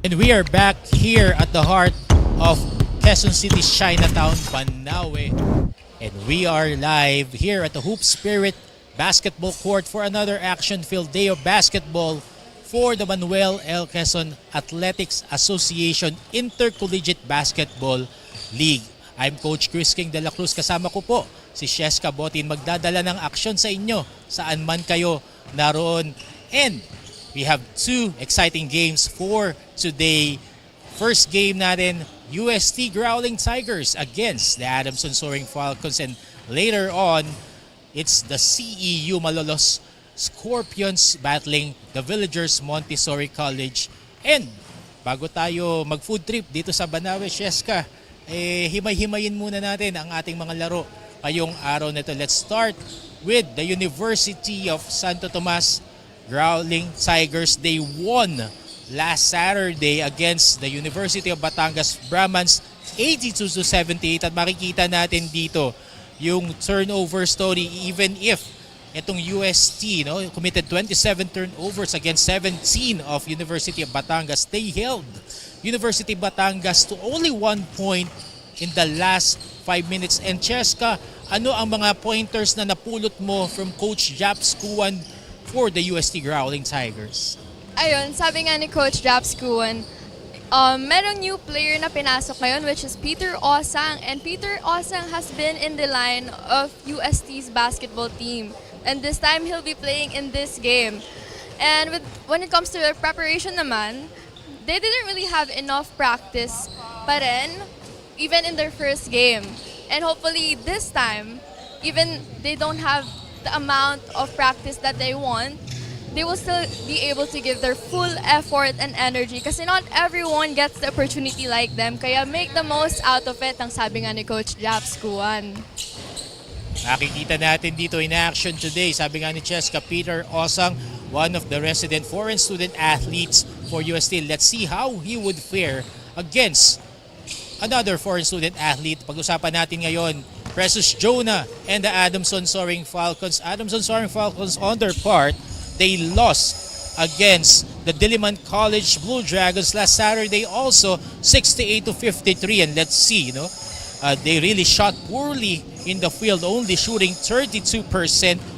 And we are back here at the heart of Quezon City's Chinatown, Banawe. And we are live here at the Hoop Spirit Basketball Court for another action-filled day of basketball for the Manuel L. Quezon Athletics Association Intercollegiate Basketball League. I'm Coach Chris King de la Cruz. Kasama ko po si Sheska Botin. Magdadala ng aksyon sa inyo saan man kayo naroon. And we have two exciting games for today. First game natin, UST Growling Tigers against the Adamson Soaring Falcons. And later on, it's the CEU Malolos Scorpions battling the Villagers Montessori College. And bago tayo mag-food trip dito sa Banawe, Sheska, himay-himayin muna natin ang ating mga laro ngayong araw na ito. Let's start with the University of Sto Tomas Growling Tigers. They won last Saturday against the University of Batangas Brahmans 82-78. At makikita natin dito yung turnover story, even if itong UST committed 27 turnovers against 17 of University of Batangas. They held University of Batangas to only 1 point in the last 5 minutes. And Cheska, ano ang mga pointers na napulot mo from Coach Japs Kuwan for the UST Growling Tigers? Ayun, sabi nga ni Coach Japs Kuwan, merong new player na pinasok ngayon, which is Peter Osang. And Peter Osang has been in the line of UST's basketball team. And this time, he'll be playing in this game. And when it comes to their preparation naman, they didn't really have enough practice pa rin, even in their first game. And hopefully this time, even they don't have the amount of practice that they want, they will still be able to give their full effort and energy kasi not everyone gets the opportunity like them. Kaya make the most out of it, ang sabi nga ni Coach Japs Kuwan. Nakikita natin dito in action today. Sabi nga ni Cheska, Peter Osang, one of the resident foreign student athletes for UST. Let's see how he would fare against another foreign student athlete. Pag-usapan natin ngayon, Precious Jonah and the Adamson Soaring Falcons. Adamson Soaring Falcons, on their part, they lost against the Diliman College Blue Dragons last Saturday also 68-53. And let's see, they really shot poorly in the field, only shooting 32%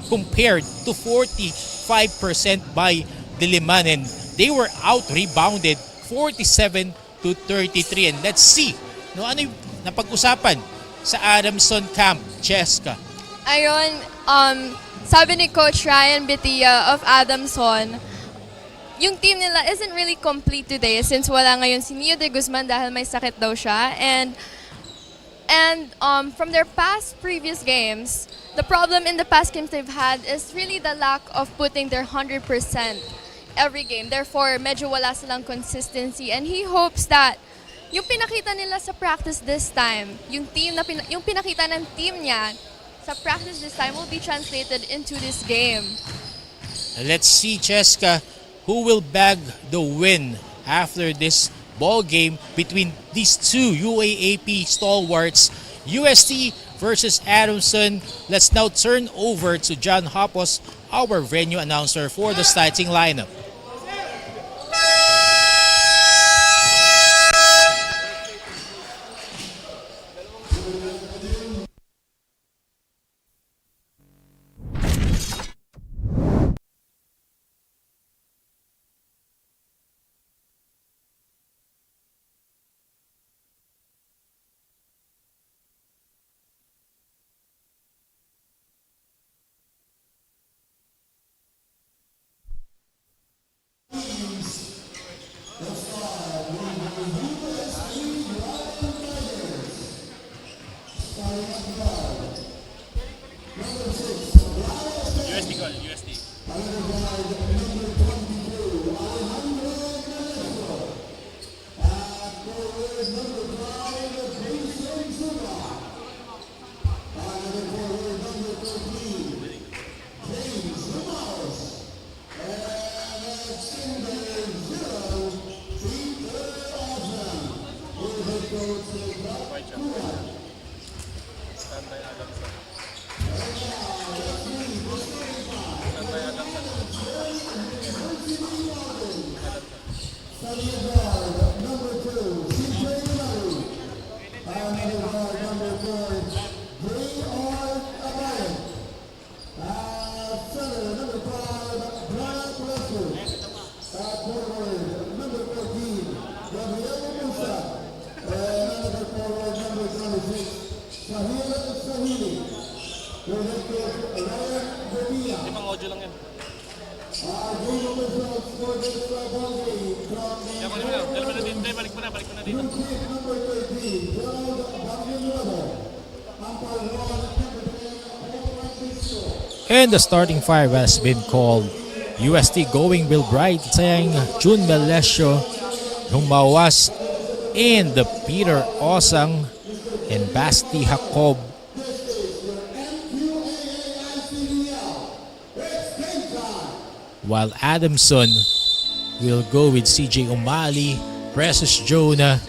compared to 45% by Diliman. And they were out-rebounded 47-33. And let's see, ano yung napag-usapan sa Adamson camp, Cheska? Ayun, sabi ni Coach Ryan Bitia of Adamson, yung team nila isn't really complete today since wala ngayon si Neo de Guzman dahil may sakit daw siya. And from their previous games, the problem in the past games they've had is really the lack of putting their 100% every game. Therefore, medyo wala silang consistency. And he hopes that yung pinakita nila sa practice this time, yung pinakita ng team niya sa practice this time will be translated into this game. Let's see, Cheska, who will bag the win after this ball game between these two UAAP stalwarts, UST versus Adamson. Let's now turn over to John Hopos, our venue announcer for the starting lineup. Adamson. Di pang audio lang yan. Kaya kunin mo na. Dali mo na dito. Hindi, balik mo na dito. And the starting five has been called. UST going Will Bright, Tseng, Jun Melesio, Humawas, and the Peter Osang and Basti Jacob. While Adamson will go with CJ Umali, Precious Jonah,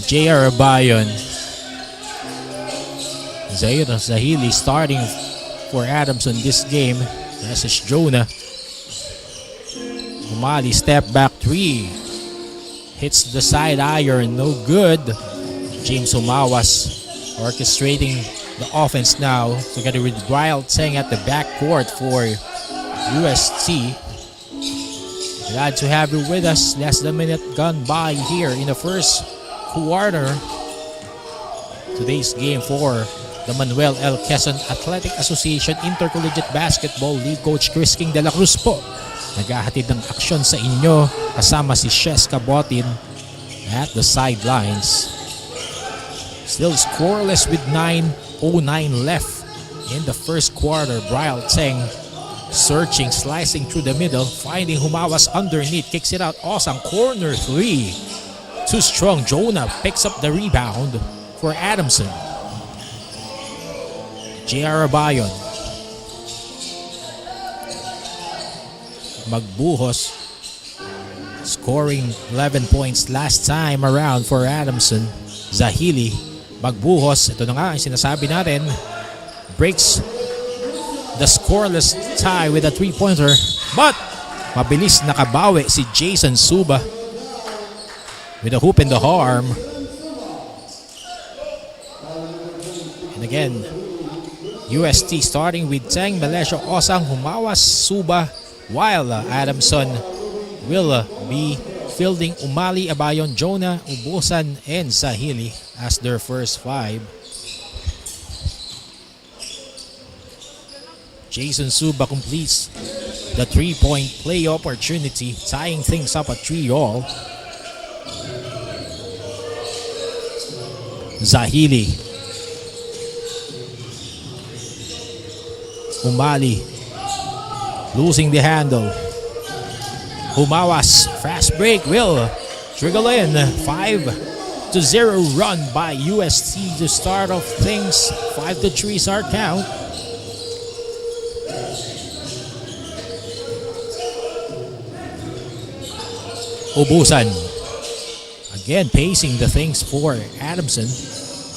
JR Abayon, Zaire Zahili starting for Adamson this game. Precious Jonah, Umali step back three, hits the side iron, no good. James Humawas orchestrating the offense now together with Wild Tseng at the backcourt for UST. Glad to have you with us. Less than a minute gone by here in the first quarter. Today's game for the Manuel L. Quezon Athletic Association Intercollegiate Basketball League Coach Chris King de la Cruz po. Naghahatid ng aksyon sa inyo kasama si Shes Cabotin at the sidelines. Still scoreless with 9:09 left in the first quarter. Brian Tseng searching, slicing through the middle, finding Humawas underneath, kicks it out. Awesome corner three. Too strong. Jonah picks up the rebound for Adamson. JR Abayon. Magbuhos scoring 11 points last time around for Adamson. Zahili. Magbuhos. Ito na nga ang sinasabi natin. Breaks the scoreless tie with a three-pointer. But mabilis nakabawi si Jason Suba with a hoop in the arm. And again, UST starting with Tseng, Melesio, Osang, Humawas, Suba, while Adamson will be fielding Umali, Abayon, Jonah, Ubusan, and Zahili as their first five. Jason Suba completes the three-point play opportunity, tying things up at 3-all. Zahili. Umali losing the handle. Humawas, fast break will trickle in. 5-0 run by UST to start off things. 5-3 is our count. Ubusan again pacing the things for Adamson.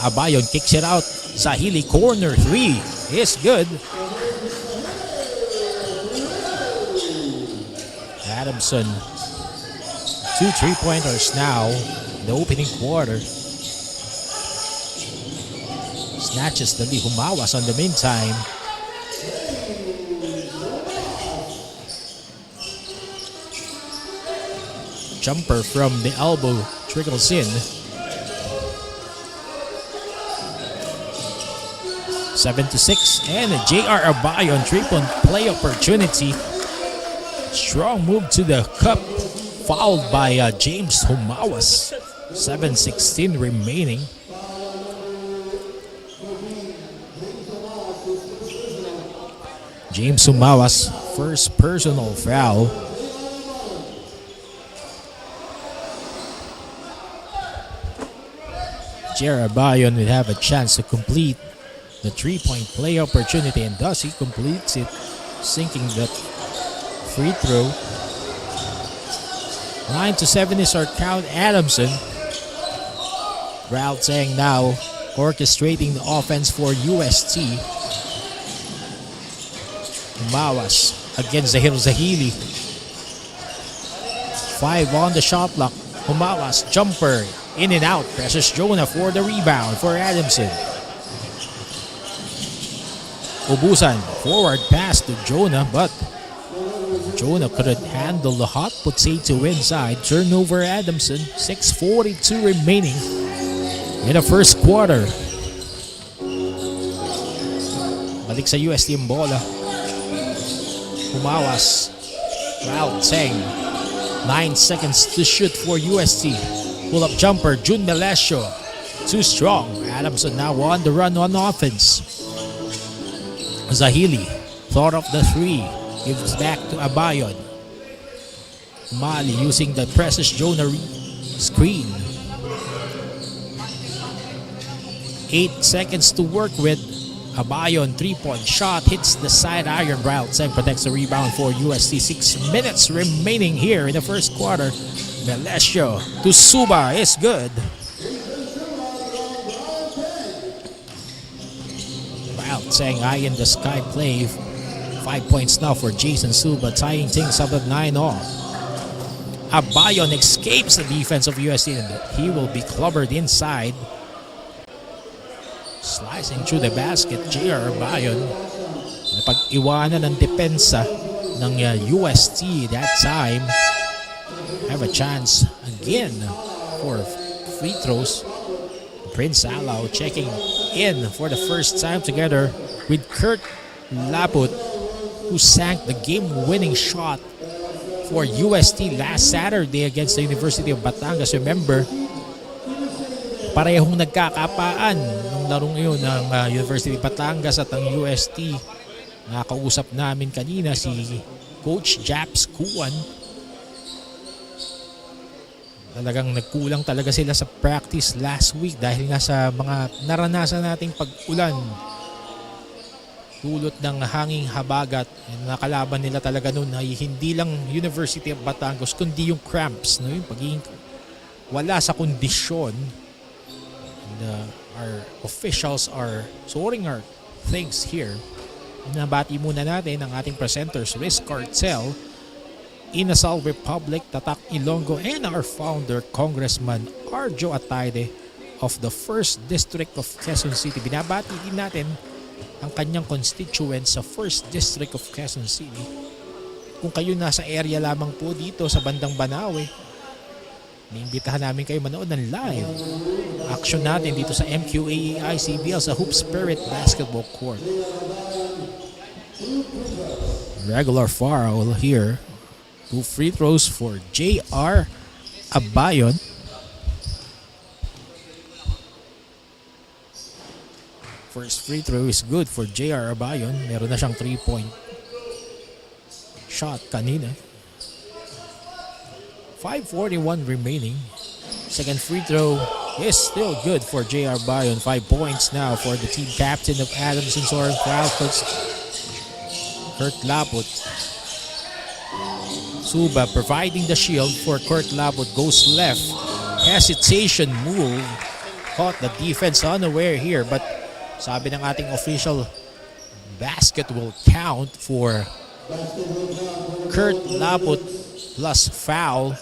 Abayon kicks it out. Zahili corner three is good. Adamson, 2 3-pointers now in the opening quarter. Snatches the lead. Humawas on the meantime. Jumper from the elbow trickles in. 7-6, and JR Abayon three-point play opportunity. Strong move to the cup, fouled by James Humawas. 7:16 remaining. James Humawas, first personal foul. JR Abayon will have a chance to complete the three-point play opportunity, and thus he completes it, sinking the free throw. 9-7 is our count. Adamson. Ralph Tseng now orchestrating the offense for UST. Humawas against Zahili. 5 on the shot clock. Humawas jumper in and out. Precious Jonah for the rebound for Adamson. Ubusan forward pass to Jonah, but Jonah couldn't handle the hot potato inside. Turnover Adamson. 6:42 remaining. in the first quarter. Balik sa UST ang bola. Humawas. Wild Tseng. 9 seconds to shoot for UST. Pull-up jumper, Jun Melesio. Too strong. Adamson now on the run on offense. Zahili thought of the three. Gives back to Abayon. Mali using the Precious Jonah screen. 8 seconds to work with. Abayon, 3-point shot, hits the side iron. Wild Tseng protects the rebound for UST. 6 minutes remaining here in the first quarter. Melesio to Suba is good. Wild Tseng eye in the sky play. 5 points now for Jason Suba, tying things up at 9-all. Abayon escapes the defense of UST and he will be clobbered inside. Slicing through the basket, J.R. Abayon. Napag-iwanan ng depensa ng UST that time. Have a chance again for free throws. Prince Alao checking in for the first time together with Kurt Laput, who sank the game-winning shot for UST last Saturday against the University of Batangas. Remember, parehong nagkakapaan ng larong iyon ng University of Batangas at ang UST. Nakausap namin kanina si Coach Japs Kuan. Talagang nagkulang talaga sila sa practice last week dahil nga sa mga naranasan nating pag-ulan. Dulot ng hanging habagat. Nakalaban nila talaga noon ay hindi lang University of Batangas kundi yung cramps, no? Yung pagiging wala sa kondisyon. Our officials are sorting our things here. Nabati muna natin ang ating presenters, Riz Cartel, Inasal Republic, Tatak Ilonggo, and our founder, Congressman Arjo Atayde of the 1st District of Quezon City. Binabati din natin ang kanyang constituents sa 1st District of Quezon City. Kung kayo nasa area lamang po dito sa bandang Banawe, niimbitahan namin kayo manood ng live action natin dito sa Mqaa-Icbl sa Hoop Spirit Basketball Court. Regular foul here. 2 free throws for J.R. Abayon. First free throw is good for J.R. Abayon. Meron na siyang 3-point shot kanina. 5:41 remaining. Second free throw is still good for J.R. Abayon. 5 points now for the team captain of Adamson Soaring Falcons, Kurt Laput. Suba providing the shield for Kurt Laput. Goes left. Hesitation move. Caught the defense unaware here, but sabi ng ating official, basket will count for Kurt Laput plus foul.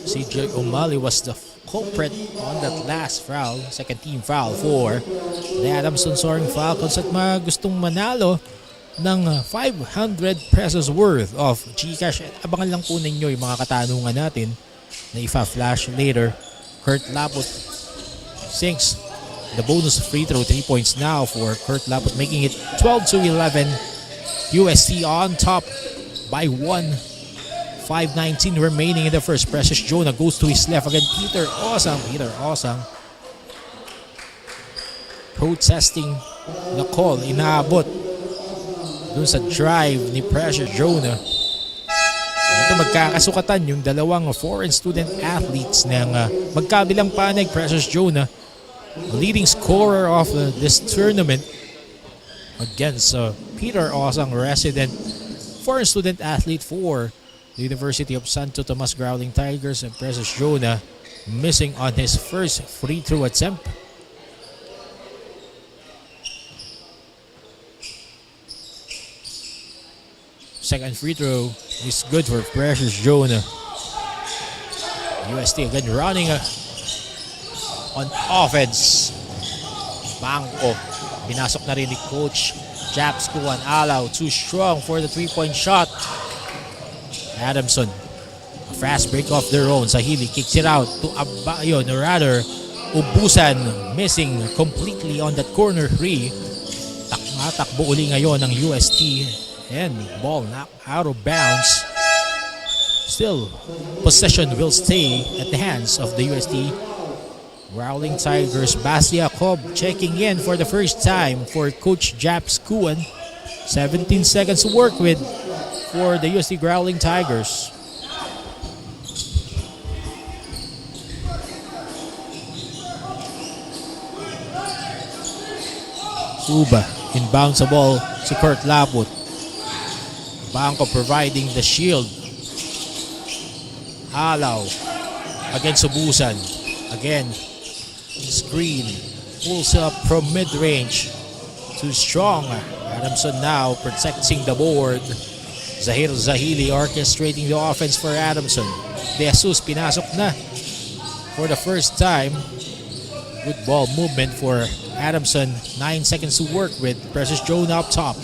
CJ O'Malley was the culprit on that last foul. Second team foul for the Adamson Soaring Falcons. At gustong manalo ng 500 pesos worth of GCash. Abangan lang po ninyo yung mga katanungan natin na ifa-flash later. Kurt Laput sinks the bonus free throw. 3 points now for Kurt Laput, making it 12-11. UST on top by 1. 5:19 remaining in the first. Precious Jonah goes to his left again. Peter Osang protesting the call. Inaabot dun sa drive ni Precious Jonah. Ito magkakasukatan yung dalawang foreign student athletes ng magkabilang panay. Precious Jonah, leading scorer of this tournament, against Peter Osang, resident foreign student athlete for the University of Sto Tomas Growling Tigers. And Precious Jonah missing on his first free throw attempt. Second free throw is good for Precious Jonah. UST again running on offense. Bangko. Binasok na rin ni Coach Japs Kuan. Alao too strong for the 3-point shot. Adamson A fast break off their own. Zahili kicks it out to Abayon, or rather, Ubusan missing completely on that corner 3. Takbo uli ngayon ng UST and ball knocked out of bounds. Still, possession will stay at the hands of the UST Growling Tigers. Bastia Cobb checking in for the first time for Coach Japs Kuan. 17 seconds to work with for the UST Growling Tigers. Uba inbounds the ball to Kurt Laput. Bangko providing the shield. Alaw against Ubusan. Again, screen pulls up from mid-range. Too strong. Adamson now protecting the board. Zahir Zahili orchestrating the offense for Adamson. De Jesus pinasok na for the first time. Good ball movement for Adamson. 9 seconds to work with. Precious Jonah up top.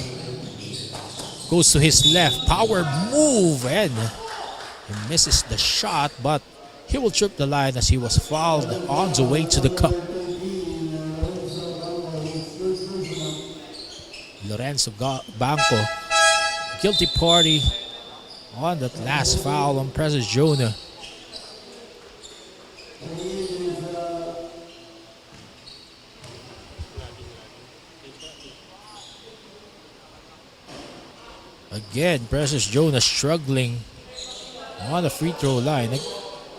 Goes to his left. Power move and he misses the shot, but he will trip the line as he was fouled on the way to the cup. Lorenzo Banco, guilty party on that last foul on Precious Jonah. Again, Precious Jonah struggling on the free throw line.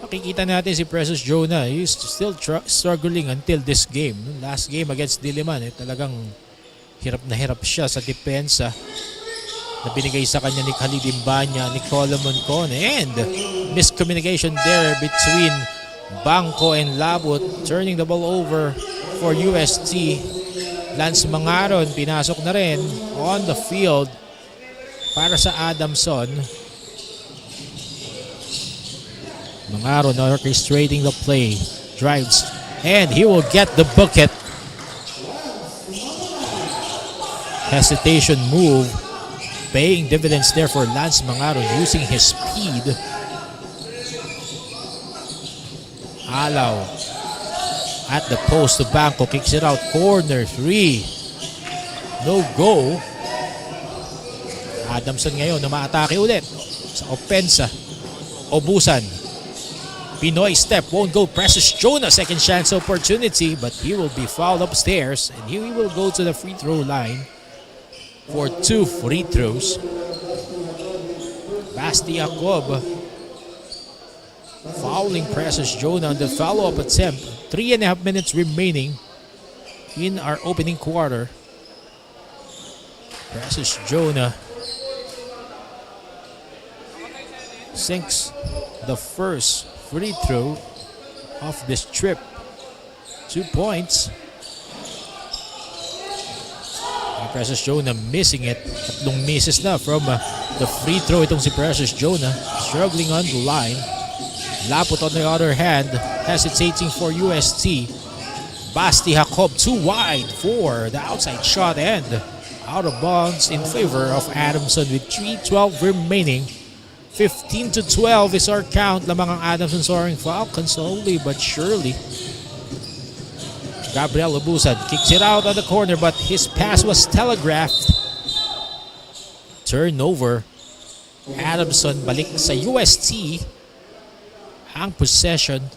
Makikita natin si Precious Jonah, he's still struggling until this game. Last game against Diliman, talagang hirap na hirap siya sa depensa na binigay sa kanya ni Khalid Imbanya, ni Colomon Cone, and miscommunication there between Bangko and Labut, turning the ball over for UST. Lance Mangaron pinasok na rin on the field para sa Adamson. Mangaron orchestrating the play, drives, and he will get the bucket. Hesitation move, paying dividends there for Lance Mangaron using his speed. Alaw at the post to Bangko, kicks it out, corner 3. No go. Adamson ngayon na maatake ulit sa opensa. Ubusan. Pinoy step, won't go. Precious Jonah, second chance opportunity, but he will be fouled upstairs and he will go to the free throw line for 2 free throws. Bastia Cobb fouling Precious Jonah on the follow-up attempt. 3.5 minutes remaining in our opening quarter. Precious Jonah sinks the first free throw of this trip. 2 points. Precious Jonah missing it. Tatlong misses na from the free throw itong si Precious Jonah. Struggling on the line. Laput on the other hand, hesitating for UST. Basti Jacob too wide for the outside shot and out of bounds in favor of Adamson with 3:12 remaining. 15-12 is our count. Lamang ang Adamson soaring Falcons slowly but surely. Gabriel Ubusan kicks it out on the corner, but his pass was telegraphed. Turnover. Adamson balik sa UST. Ang possession.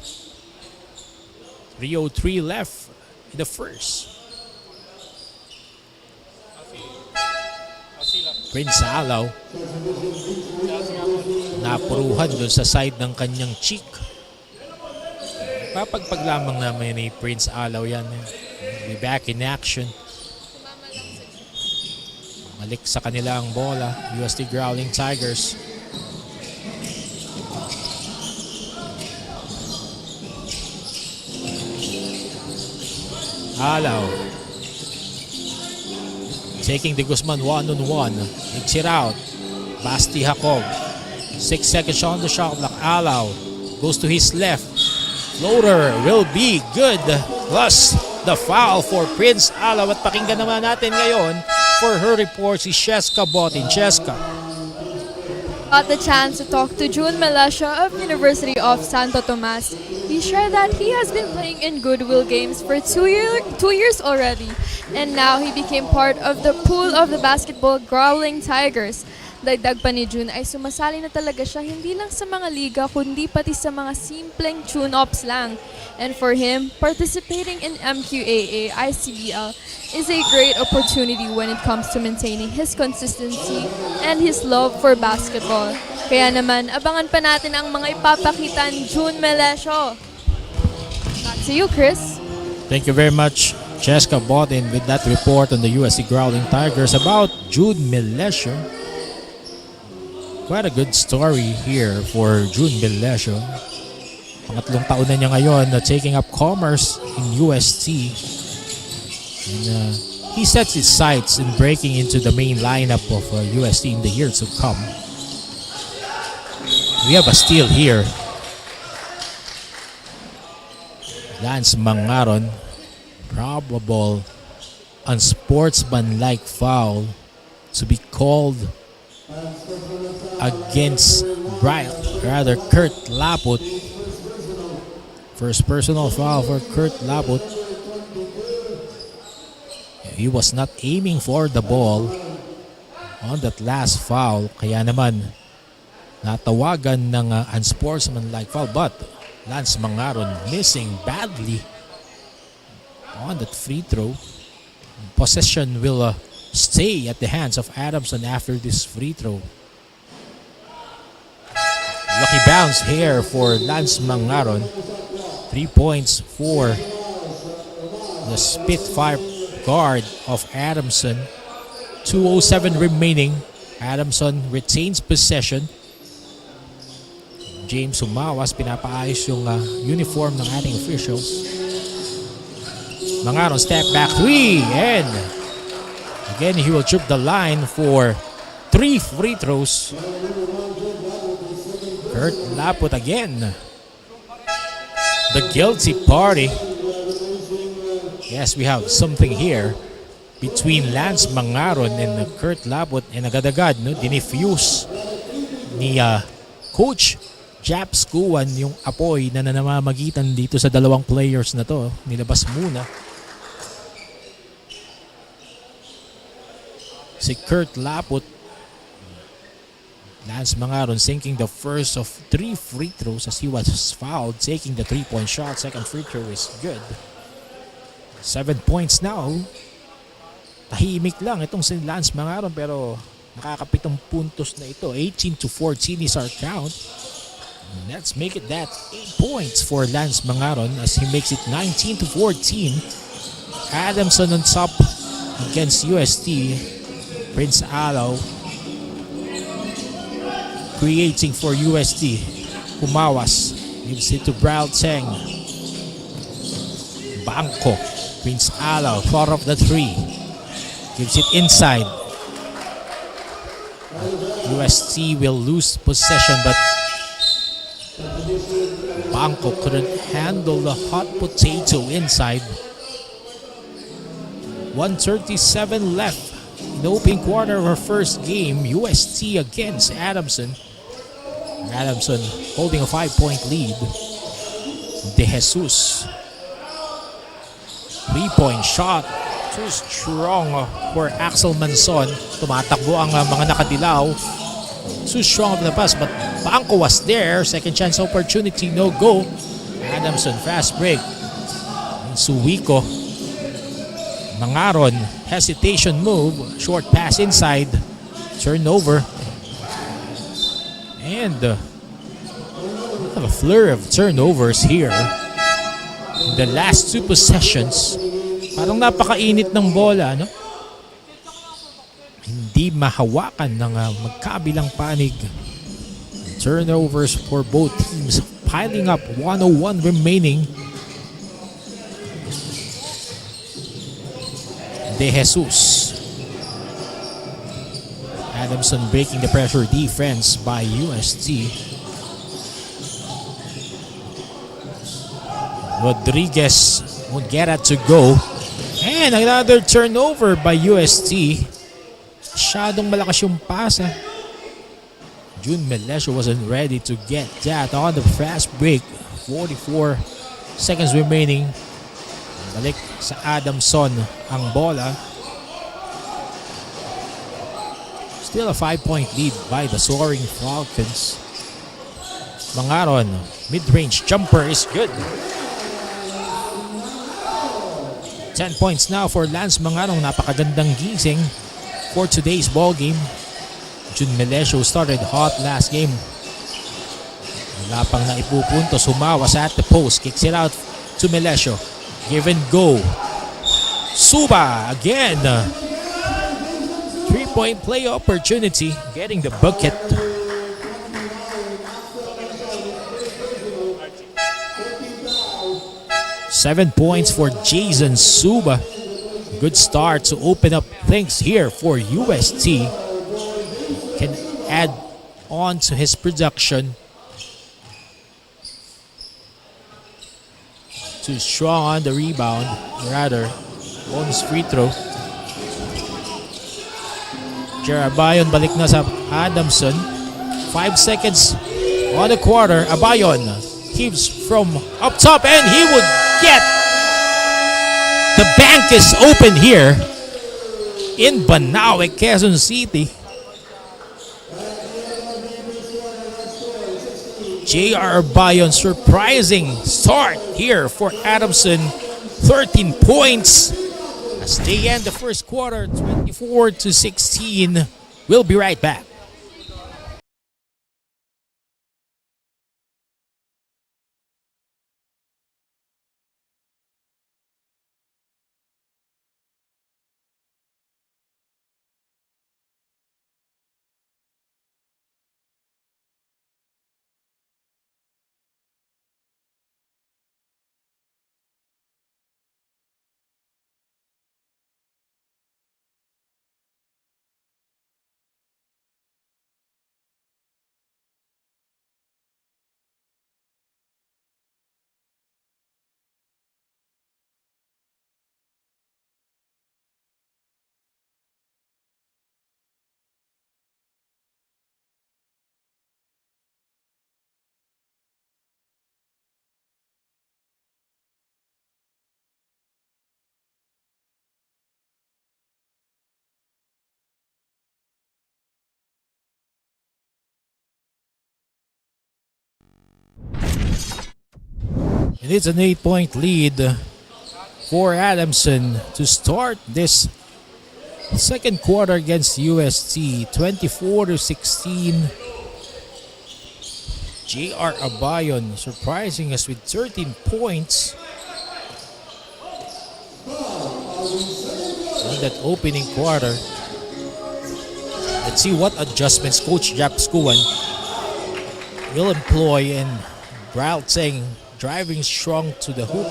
3:03 left in the first. Prince Alaw. Napuruhan doon sa side ng kanyang cheek. Papagpag lamang naman ni Prince Alaw yan. Be back in action. Malik sa kanila ang bola. UST Growling Tigers. Alaw. Taking the Guzman one-on-one. Takes it out. Basti Jacob. 6 seconds on the shot clock. Alaw goes to his left. Floater will be good. Plus the foul for Prince Alaw. At pakinggan naman natin ngayon for her report si Cheska Botin. Cheska. got the chance to talk to June Melesio of University of Santo Tomas. He shared that he has been playing in Goodwill games for 2 years already, and now he became part of the pool of the basketball Growling Tigers. Dagdag pa ni June ay sumasali na talaga siya hindi lang sa mga liga kundi pati sa mga simpleng tune-ups lang. And for him, participating in Mqaa-Icbl is a great opportunity when it comes to maintaining his consistency and his love for basketball. Kaya naman, abangan pa natin ang mga ipapakita ni June Melesio. Back to you, Chris. Thank you very much, Jessica Botin, with that report on the USC Growling Tigers about June Melesio. Quite a good story here for June Melesio. Pangatlong taon na niya ngayon taking up commerce in UST. And, he sets his sights in breaking into the main lineup of UST in the years to come. We have a steal here. Lance Mangaron, probable unsportsmanlike foul to be called against Kurt Laput. First personal foul for Kurt Laput. He was not aiming for the ball on that last foul. Kaya naman natawagan ng unsportsmanlike foul. But Lance Mangaron missing badly on that free throw. Possession will stay at the hands of Adamson after this free throw. Lucky bounce here for Lance Mangaron. 3 points for the Spitfire guard of Adamson. 2:07 remaining. Adamson retains possession. James Humawas, pinapaayos yung uniform ng ating officials. Mangaron step back 3 and again he will trip the line for 3 free throws. Kurt Laput again. The guilty party. Yes, we have something here between Lance Mangaron and Kurt Laput, and agad-agad dinifuse ni Coach Japs Kuwan yung apoy na namamagitan dito sa dalawang players na to. Nilabas muna si Kurt Laput. Lance Mangaron sinking the first of 3 free throws as he was fouled, taking the 3-point shot. Second free throw is good. 7 points now. Tahimik lang itong si Lance Mangaron pero makakapitong puntos na ito. 18-14 is our count. Let's make it that 8 points for Lance Mangaron as he makes it 19-14. Adamson on top against UST. Prince Alo creating for UST. Humawas gives it to Brad Teng. Bangko. Prince Alo thought of the 3. Gives it inside. UST will lose possession, but Bangko couldn't handle the hot potato inside. 1:37 left in the opening quarter of our first game. UST against Adamson. Adamson holding a 5-point lead. De Jesus. 3-point shot. Too strong for Axel Manson. Tumatakbo ang mga nakadilaw. Too strong of the pass, but Bangko was there. Second chance opportunity, no go. Adamson fast break. Suwiko. Mangaron, hesitation move. Short pass inside. Turnover. And we have a flurry of turnovers here. The last 2 possessions. Parang napakainit ng bola, no? Hindi mahawakan ng magkabilang panig. Turnovers for both teams piling up. 1:01 remaining. De Jesus. Adamson breaking the pressure defense by UST. Rodriguez won't get it to go. And another turnover by UST. Masyadong malakas yung pasa. June Melesio wasn't ready to get that on the fast break. 44 seconds remaining. Balik sa Adamson ang bola. Still a 5-point lead by the soaring Falcons. Mangaron, mid-range jumper is good. 10 points now for Lance Mangaron. Napakagandang gising for today's ball game. June Melesio started hot last game. Wala pang naipupunto. Sumawas at the post. Kicks it out to Melesio. Give and go. Suba again. 3-point play opportunity. Getting the bucket. Seven points for Jason Suba. Good start to open up things here for UST. Can add on to his production. Too strong on the rebound. Rather, bonus free throw. Abayon balik na sa Adamson. 5 seconds on the quarter. Abayon heaves from up top and he would get. The bank is open here in Banawe, Quezon City. J.R. Bayon, surprising start here for Adamson. 13 points as they end the first quarter, 24-16. We'll be right back. It is an 8-point lead for Adamson to start this second quarter against UST. 24-16. J.R. Abayon surprising us with 13 points in that opening quarter. Let's see what adjustments Coach Japskuan will employ, and Bralteng driving strong to the hoop,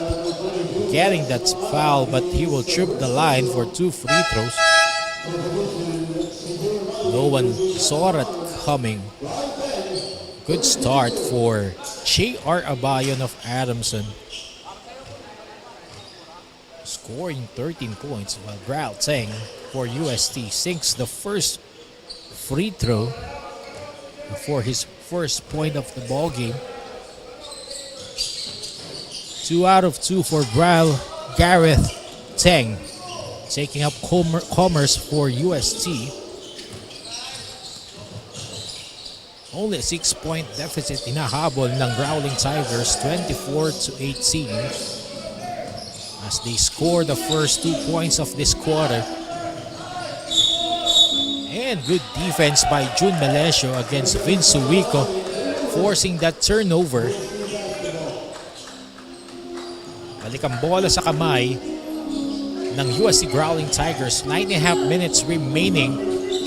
getting that foul, but he will trip the line for 2 free throws. No one saw that coming. Good start for J.R. Abayon of Adamson, scoring 13 points, while Bralteng for UST sinks the first free throw for his first point of the ball game. 2 out of 2 for Gareth Teng, taking up commerce for UST. Only a 6-point deficit hinahabol ng Growling Tigers, 24-18, as they score the first 2 points of this quarter. And good defense by June Melesio against Vince Suwico, forcing that turnover. Balik ang bola sa kamay ng UST Growling Tigers. 9.5 minutes remaining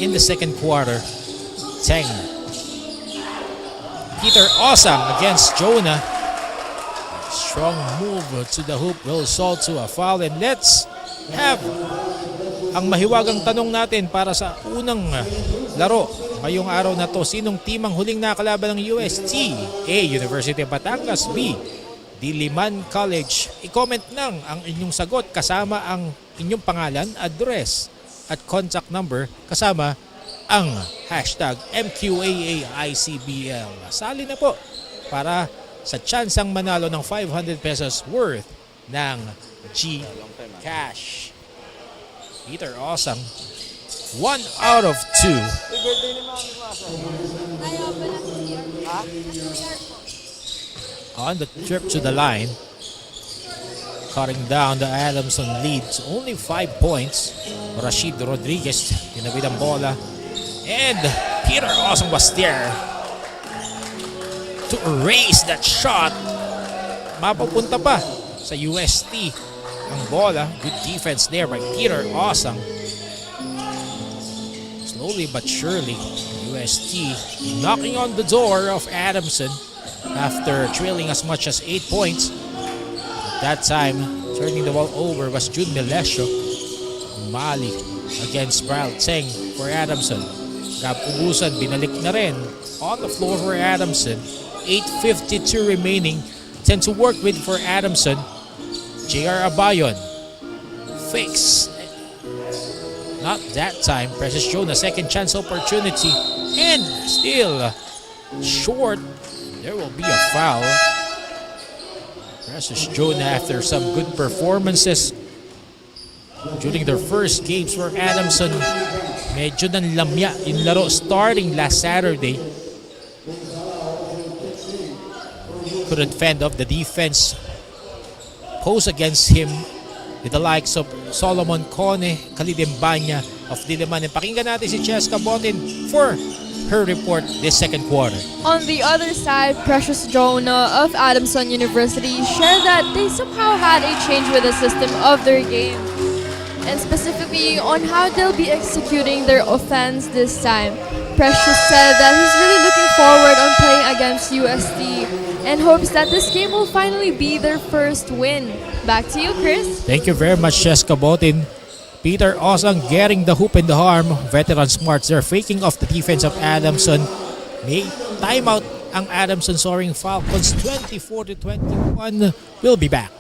in the second quarter. Teng. Peter Osang against Jonah. Strong move to the hoop will result to a foul. And let's have ang mahiwagang tanong natin para sa unang laro ngayong araw na to. Sinong team ang huling nakalaban ng UST? A. University of Batangas. B. Diliman College. I-comment lang ang inyong sagot kasama ang inyong pangalan, address at contact number kasama ang hashtag Mqaa-Icbl. Sali na po para sa tsansang manalo ng 500 pesos worth ng Gcash. Peter Osang, 1 out of 2. On the trip to the line, cutting down the Adamson lead to only 5 points. Rashid Rodriguez, tinawid ang bola. And Peter Osang was there to erase that shot. Mapupunta pa sa UST ang bola. Good defense there by Peter Osang. Slowly but surely, UST knocking on the door of Adamson after trailing as much as 8 points. At that time, turning the ball over was Jun Melesio. Mali against Pral Tseng for Adamson. Kapubusan, binalik na rin on the floor for Adamson. 8:52 remaining. 10 to work with for Adamson. JR Abayon fakes. Not that time. Precious Jonah, second chance opportunity. And still short. There will be a foul. Precious Jonah, after some good performances during their first games for Adamson, medyo nanlamya yung laro starting last Saturday. Couldn't fend off the defense pose against him with the likes of Solomon Cone, Kalidembanya of Diliman. And pakinggan natin si Cheska Botin for her report this second quarter. On the other side, Precious Jonah of Adamson University shared that they somehow had a change with the system of their game, and specifically on how they'll be executing their offense this time. Precious said that he's really looking forward on playing against UST and hopes that this game will finally be their first win. Back to you, Chris. Thank you very much, Cheska Botin. Peter Osang getting the hoop in the arm. Veteran smarts, they're faking off the defense of Adamson. May timeout ang Adamson Soaring Falcons, 24-21. We'll be back.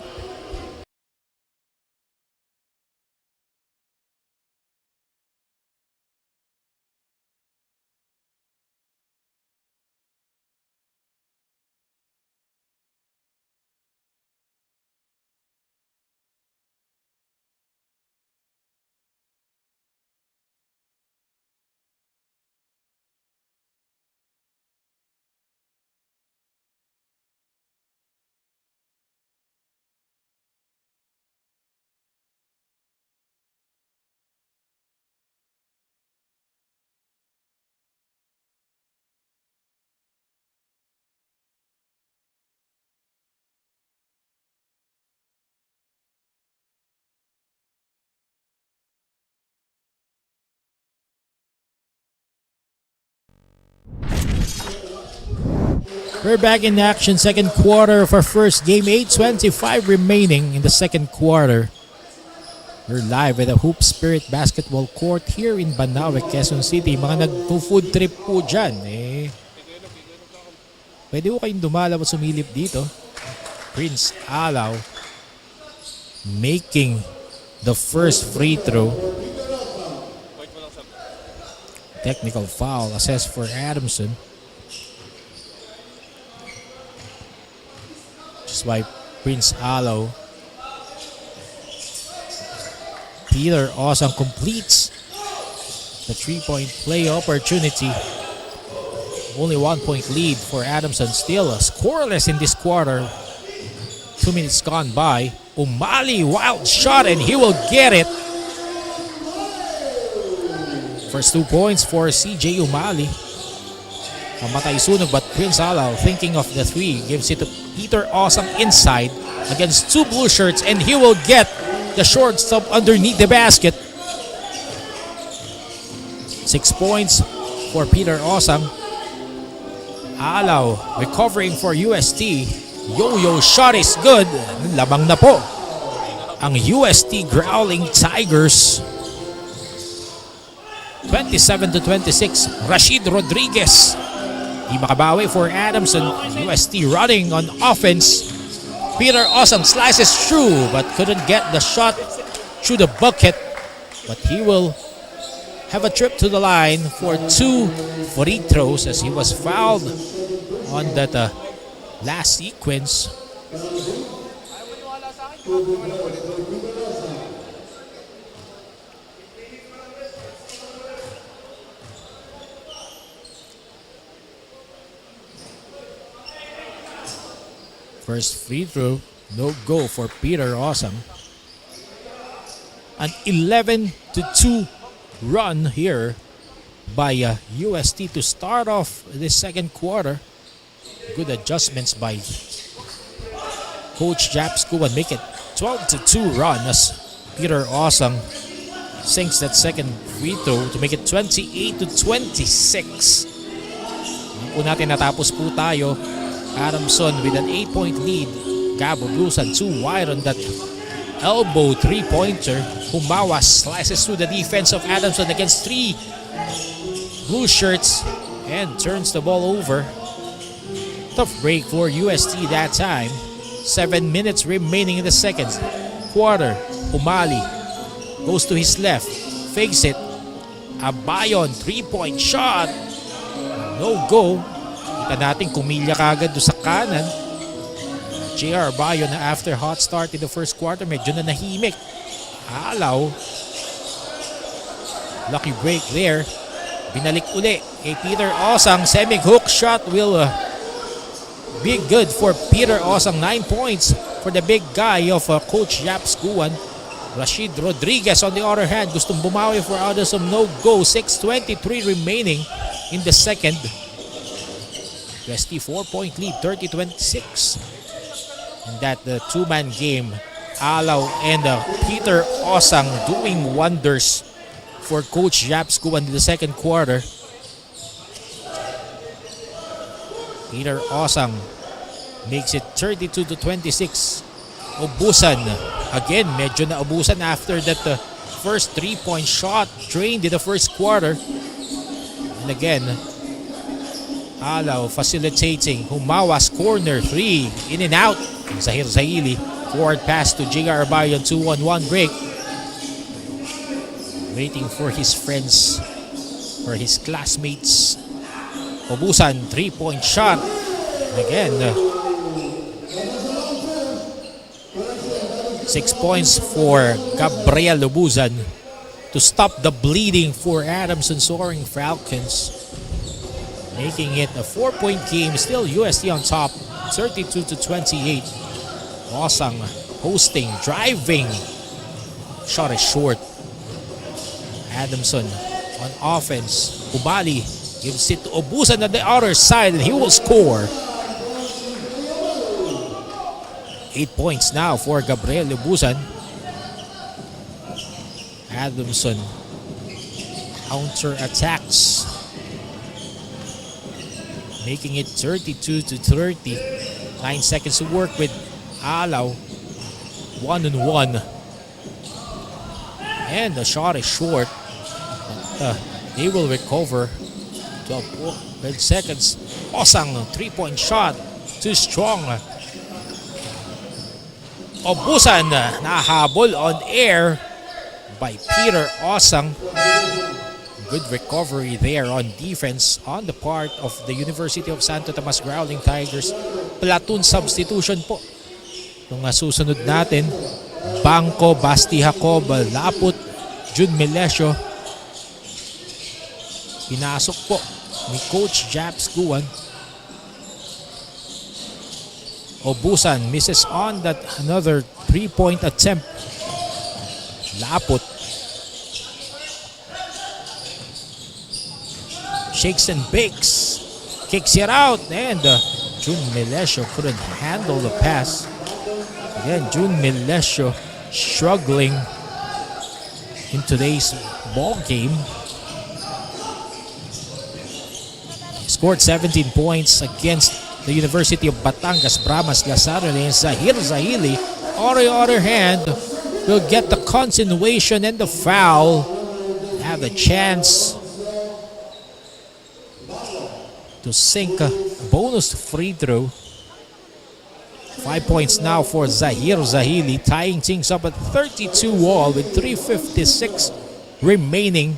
We're back in action, second quarter of our first game. 8:25 remaining in the second quarter. We're live at the Hoop Spirit Basketball Court here in Banawe, Quezon City. Mga nag-food trip po dyan, pwede ko kayong dumalaw at sumilip dito. Prince Alaw making the first free throw. Technical foul assessed for Adamson. Just by Prince Alaw. Peter Osang completes the three-point play opportunity. Only 1 point lead for Adamson. Still scoreless in this quarter. 2 minutes gone by. Umali, wild shot, and he will get it. First 2 points for CJ Umali. Mamatay sunog, but Prince Alaw, thinking of the three, gives it to Peter Osang inside against two blue shirts, and he will get the shortstop underneath the basket. 6 points for Peter Osang. Alaw recovering for UST. Yo-yo shot is good. Labang na po ang UST Growling Tigers. 27-26. Rashid Rodriguez. Di makabawi for Adamson. UST running on offense. Peter Osang slices through but couldn't get the shot through the bucket. But he will have a trip to the line for 2 free throws as he was fouled on that last sequence. First free throw, no go for Peter Awesome. An 11-2 run here by UST to start off this second quarter. Good adjustments by Coach Japsku and make it 12-2 run as Peter Awesome sinks that second free throw to make it 28-26. Po natin natapos po tayo. Adamson with an 8-point lead. Gabo Blusan too wide on that elbow three-pointer. Humawa slices through the defense of Adamson against 3 blue shirts and turns the ball over. Tough break for UST that time. 7 minutes remaining in the second quarter. Umali goes to his left, fakes it. Abayon, 3-point shot. No go. Kita natin kumilya kagad do sa kanan. JR Bayon na after hot start in the first quarter, medyo na nahimik. Alaw. Lucky break there. Binalik uli kay Peter Osang. Semi-hook shot will be good for Peter Osang. 9 points for the big guy of Coach Japskuan. Rashid Rodriguez on the other hand, gustong bumawi for Adamson, no go. 6:23 remaining in the second. UST 4-point lead, 30-26. And that the two-man game, Alaw and Peter Osang doing wonders for Coach Japskuan in the second quarter. Peter Osang makes it 32-26. Ubusan again, medyo na ubusan after that first 3-point shot drained in the first quarter. And again, Alaw facilitating. Humawas corner 3, in and out. Zahir Zahili, forward pass to JR Bayon, 2-on-1 break. Waiting for his friends, for his classmates. Ubusan, 3-point shot. Again, 6 points for Gabriel Ubusan to stop the bleeding for Adamson Soaring Falcons. Making it a 4-point game. Still UST on top, 32-28. Osang posting, driving. Shot is short. Adamson on offense. Ubali gives it to Ubusan on the other side and he will score. 8 points now for Gabriel Ubusan. Adamson counter attacks, making it 32-30. 9 seconds to work with Alaw. 1-on-1. And the shot is short. They will recover. 12 seconds. Osang, 3-point shot. Too strong. Ubusan, nahabol on air by Peter Osang. Good recovery there on defense on the part of the University of Sto Tomas Growling Tigers. Platoon substitution po. Nung susunod natin, Bangko, Basti Jacob, Laput, Jun Melesio. Pinasok po ni Coach Japskuan. Ubusan misses on that another 3-point attempt. Laput shakes and bakes, kicks it out, and Jun Melesio couldn't handle the pass. Again, Jun Melesio struggling in today's ball game. Scored 17 points against the University of Batangas Brahmas Lazaro, and Zahir Zahili, on the other hand, will get the continuation and the foul. Have a chance to sink a bonus free throw. 5 points now for Zahir Zahili, tying things up at 32 all with 3:56 remaining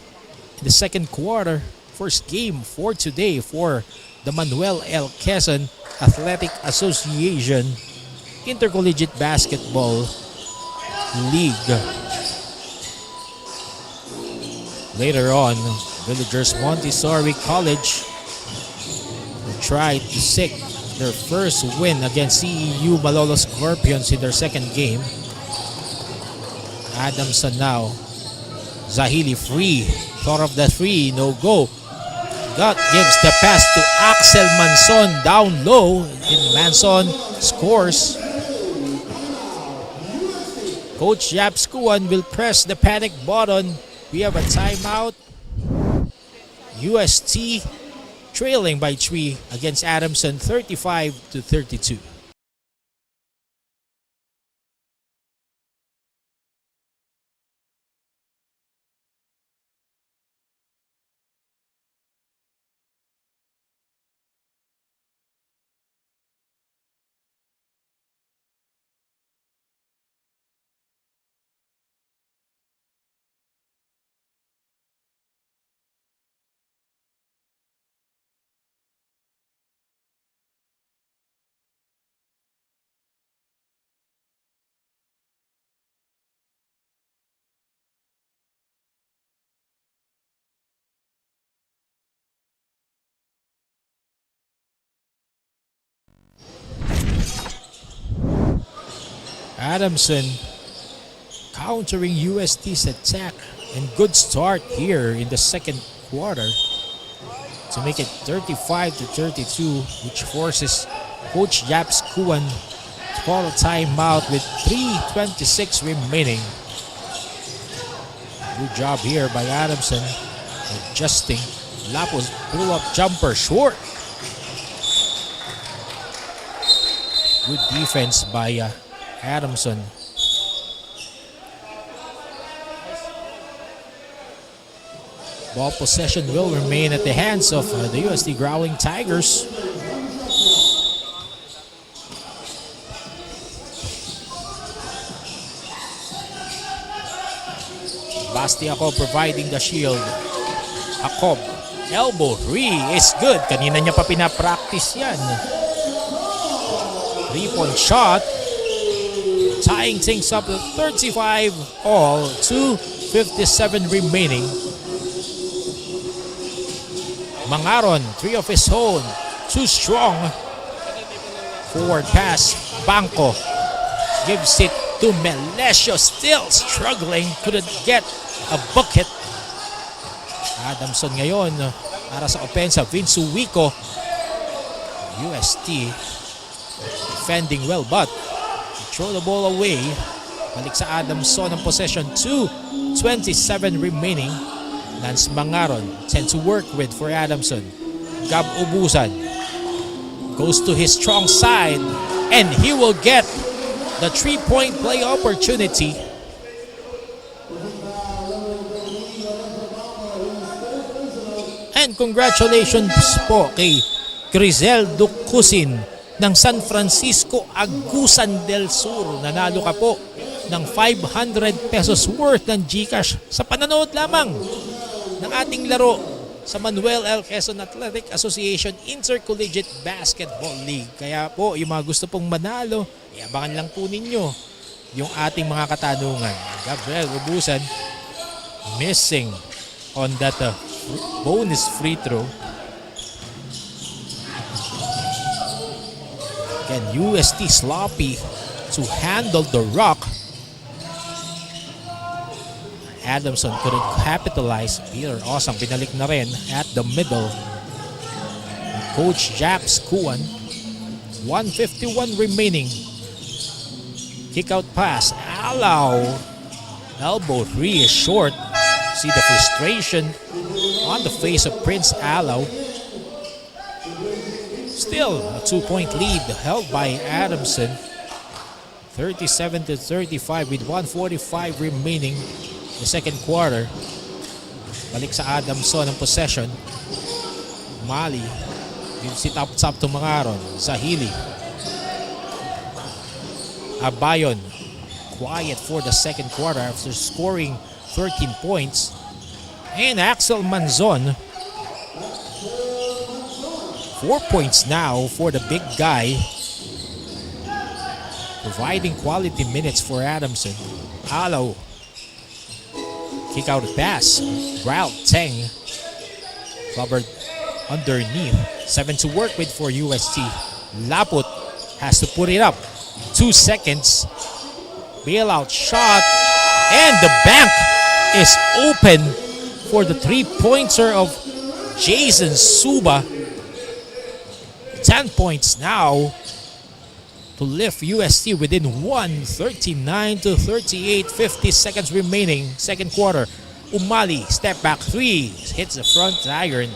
in the second quarter. First game for today for the Manuel L. Quezon Athletic Association Intercollegiate Basketball League. Later on, Villagers Montessori College will try to seek their first win against CEU Malolo Scorpions in their second game. Adamson now. Zahili free. Thought of the three. No go. God gives the pass to Axel Manson down low. And Manson scores. Coach Yapskuan will press the panic button. We have a timeout. UST trailing by 3 against Adamson 35-32. Adamson countering UST's attack, and good start here in the second quarter to make it 35-32, which forces Coach Japs Kuan to call a timeout with 3:26 remaining. Good job here by Adamson adjusting. Lapos pull-up jumper short. Good defense by Adamson. Ball possession will remain at the hands of the UST Growling Tigers. Bastiaco providing the shield. Jacob, elbow three is good. Kanina niya pa pinapractice yan. 3-point shot. Tying things up to 35 all, 2:57 remaining. Mangaron, 3 of his own, too strong. Forward pass, Banco gives it to Melesio, still struggling, couldn't get a bucket. Adamson ngayon para sa opensa, Vince Wico. UST defending well, but throw the ball away. Balik sa Adamson ang possession. 2:27 remaining. Lance Mangaron tend to work with for Adamson. Gab Ubusan goes to his strong side, and he will get the 3-point play opportunity. And congratulations po kay Griseldo Cusin ng San Francisco Agusan del Sur. Nanalo ka po ng 500 pesos worth ng GCash sa pananood lamang ng ating laro sa Manuel L. Quezon Athletic Association Intercollegiate Basketball League. Kaya po, yung mga gusto pong manalo, iabangan lang po ninyo yung ating mga katanungan. Gabriel Ubusan missing on that bonus free throw. Again, UST sloppy to handle the rock. Adamson couldn't capitalize. Peter Osang binalik na rin at the middle. Coach Japs Kuan. 1:51 remaining. Kick out pass. Allow. Elbow three is short. See the frustration on the face of Prince Allow. Still a 2-point lead held by Adamson. 37-35 with 1:45 remaining. The second quarter. Balik sa Adamson ang possession. Mali. Gives it up top to Mangaron. Zahili. Abayon. Quiet for the second quarter after scoring 13 points. And Axel Manzon. 4 points now for the big guy. Providing quality minutes for Adamson. Alo. Kick out pass. Ralph Teng. Covered underneath. 7 to work with for UST. Laput has to put it up. 2 seconds. Bailout shot. And the bank is open for the 3-pointer of Jason Suba. 10 points now to lift UST within 1. 39-38. 50 seconds remaining. Second quarter. Umali, step back 3. Hits the front iron.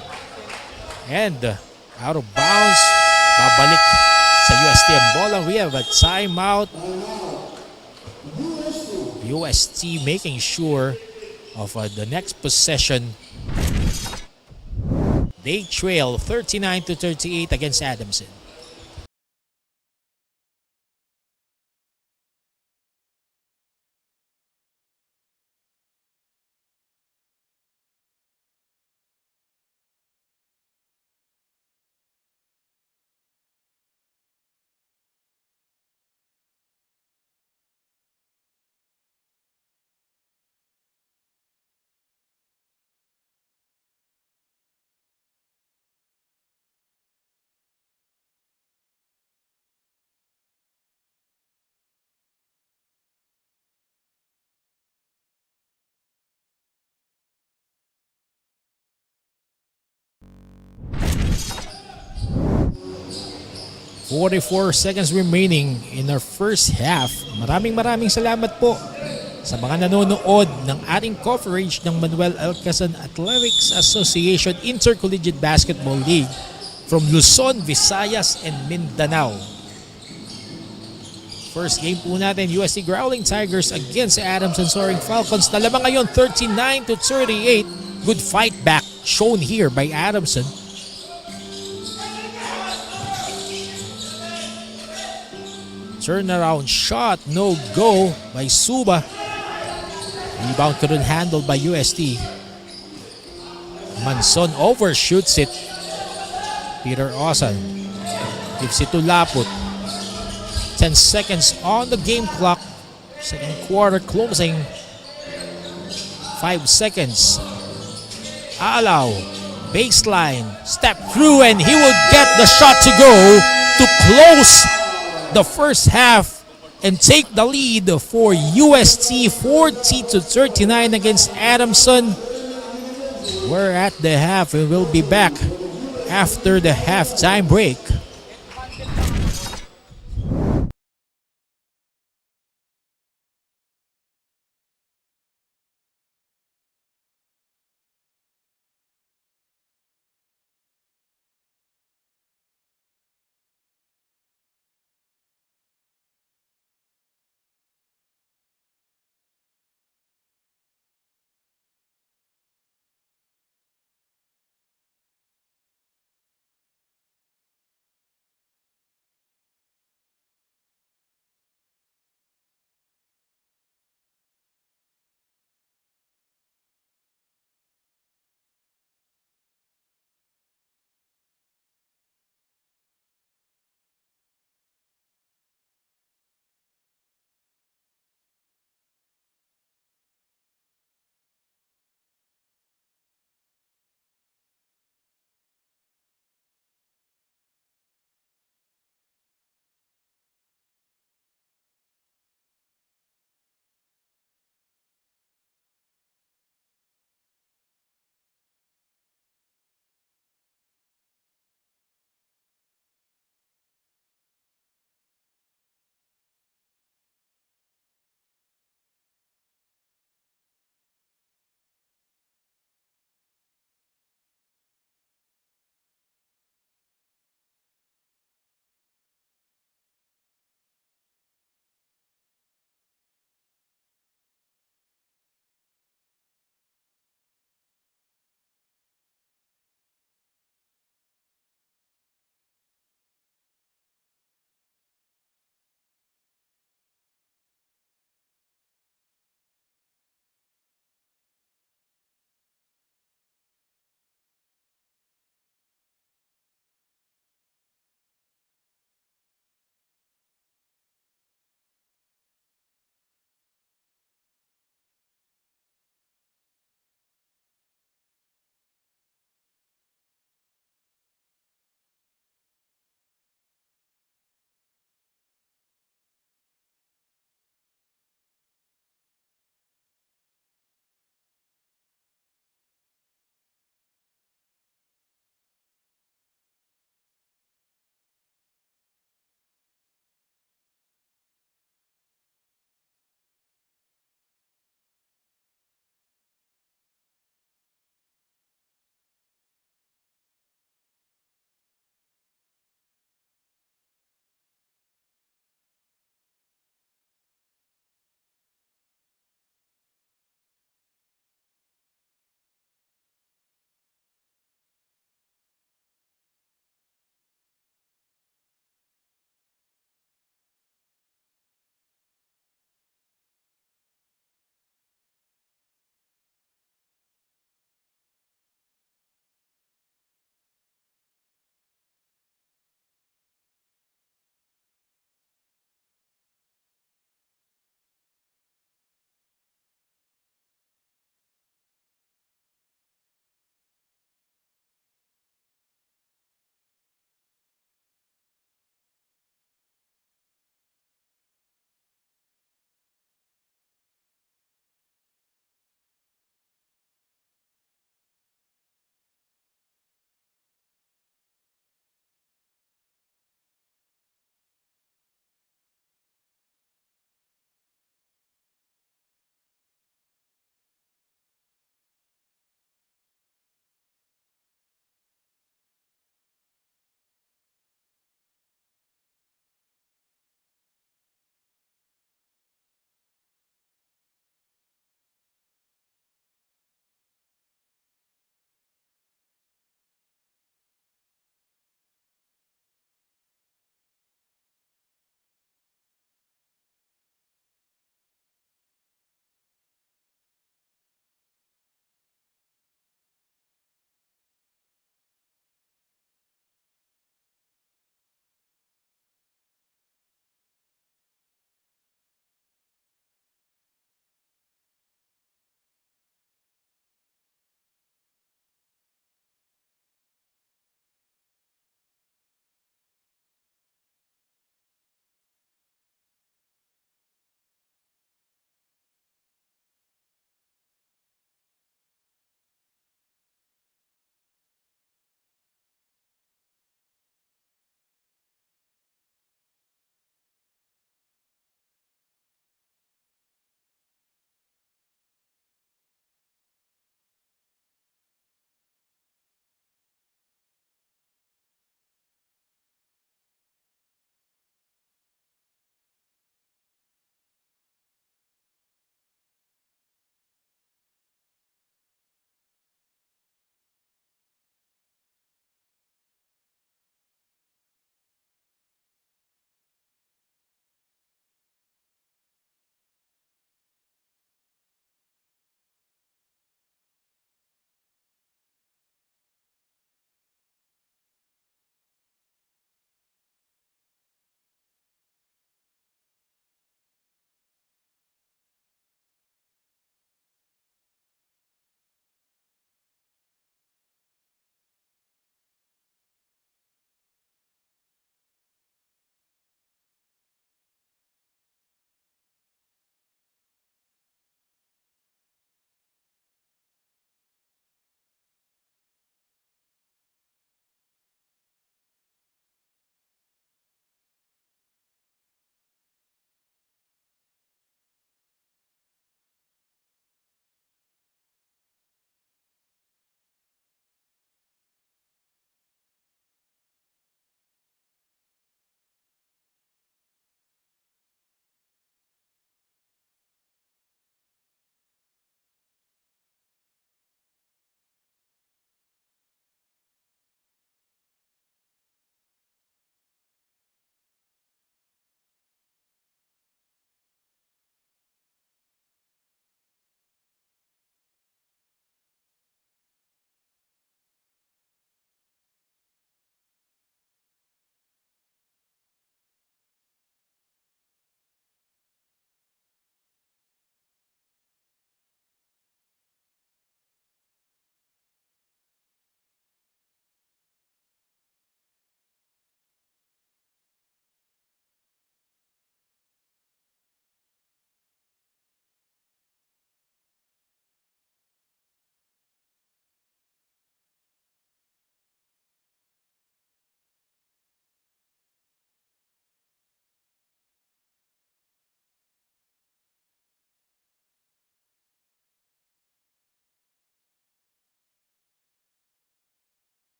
And out of bounds. Babalik sa UST ang bola. We have a timeout. UST making sure of the next possession. They trail 39-38 against Adamson. "44 seconds remaining in our first half." Maraming salamat po sa mga nanonood ng ating coverage ng Manuel Alcazan Athletics Association Intercollegiate Basketball League from Luzon, Visayas, and Mindanao. First game po natin, UST Growling Tigers against Adamson Soaring Falcons. Nalamang ngayon 39-38. Good fight back shown here by Adamson. Turnaround shot, no go by Suba. Rebound couldn't handle by UST. Manson overshoots it. Peter Osan gives it to Laput. 10 seconds on the game clock. Second quarter closing. 5 seconds. Alaw, baseline, step through, and he will get the shot to go to close the first half and take the lead for UST 40-39 against Adamson. We're at the half and we'll be back after the halftime break.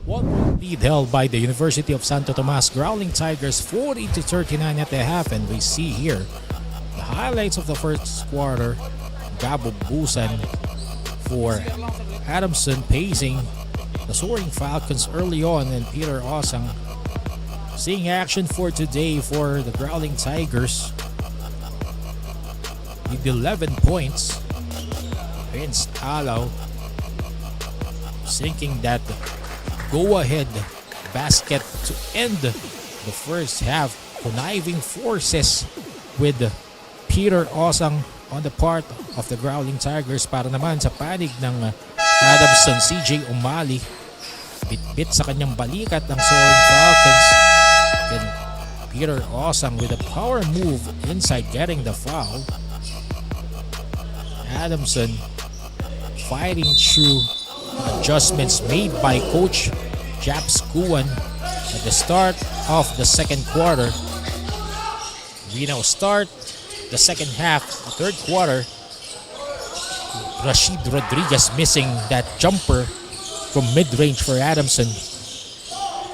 1 lead held by the University of Sto Tomas Growling Tigers 40-39 at the half, and we see here the highlights of the first quarter. Gabo Busan for Adamson pacing the soaring Falcons early on, and Peter Osang seeing action for today for the Growling Tigers with 11 points. Vince Alaw sinking that go-ahead basket to end the first half. Conniving forces with Peter Osang on the part of the Growling Tigers para naman sa panig ng Adamson. CJ Umali bit-bit sa kanyang balikat ng soaring Falcons. Then Peter Osang with a power move inside getting the foul. Adamson fighting through adjustments made by Coach Japs Kuan at the start of the second quarter. We now start the second half, the third quarter. Rashid Rodriguez missing that jumper from mid-range for Adamson.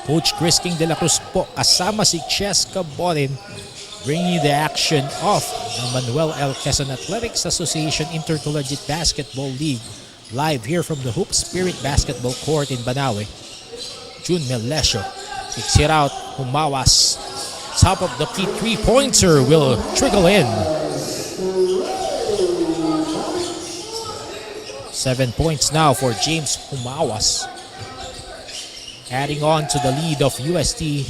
Coach Chris King de la Cruz po kasama si Cheska Borin bringing the action of the Manuel L. Quezon Athletics Association Intercollegiate Basketball League. Live here from the Hoop Spirit Basketball Court in Banawe. June Melesio kicks it out. Humawas. Top of the key three-pointer will trickle in. 7 points now for James Humawas. Adding on to the lead of UST.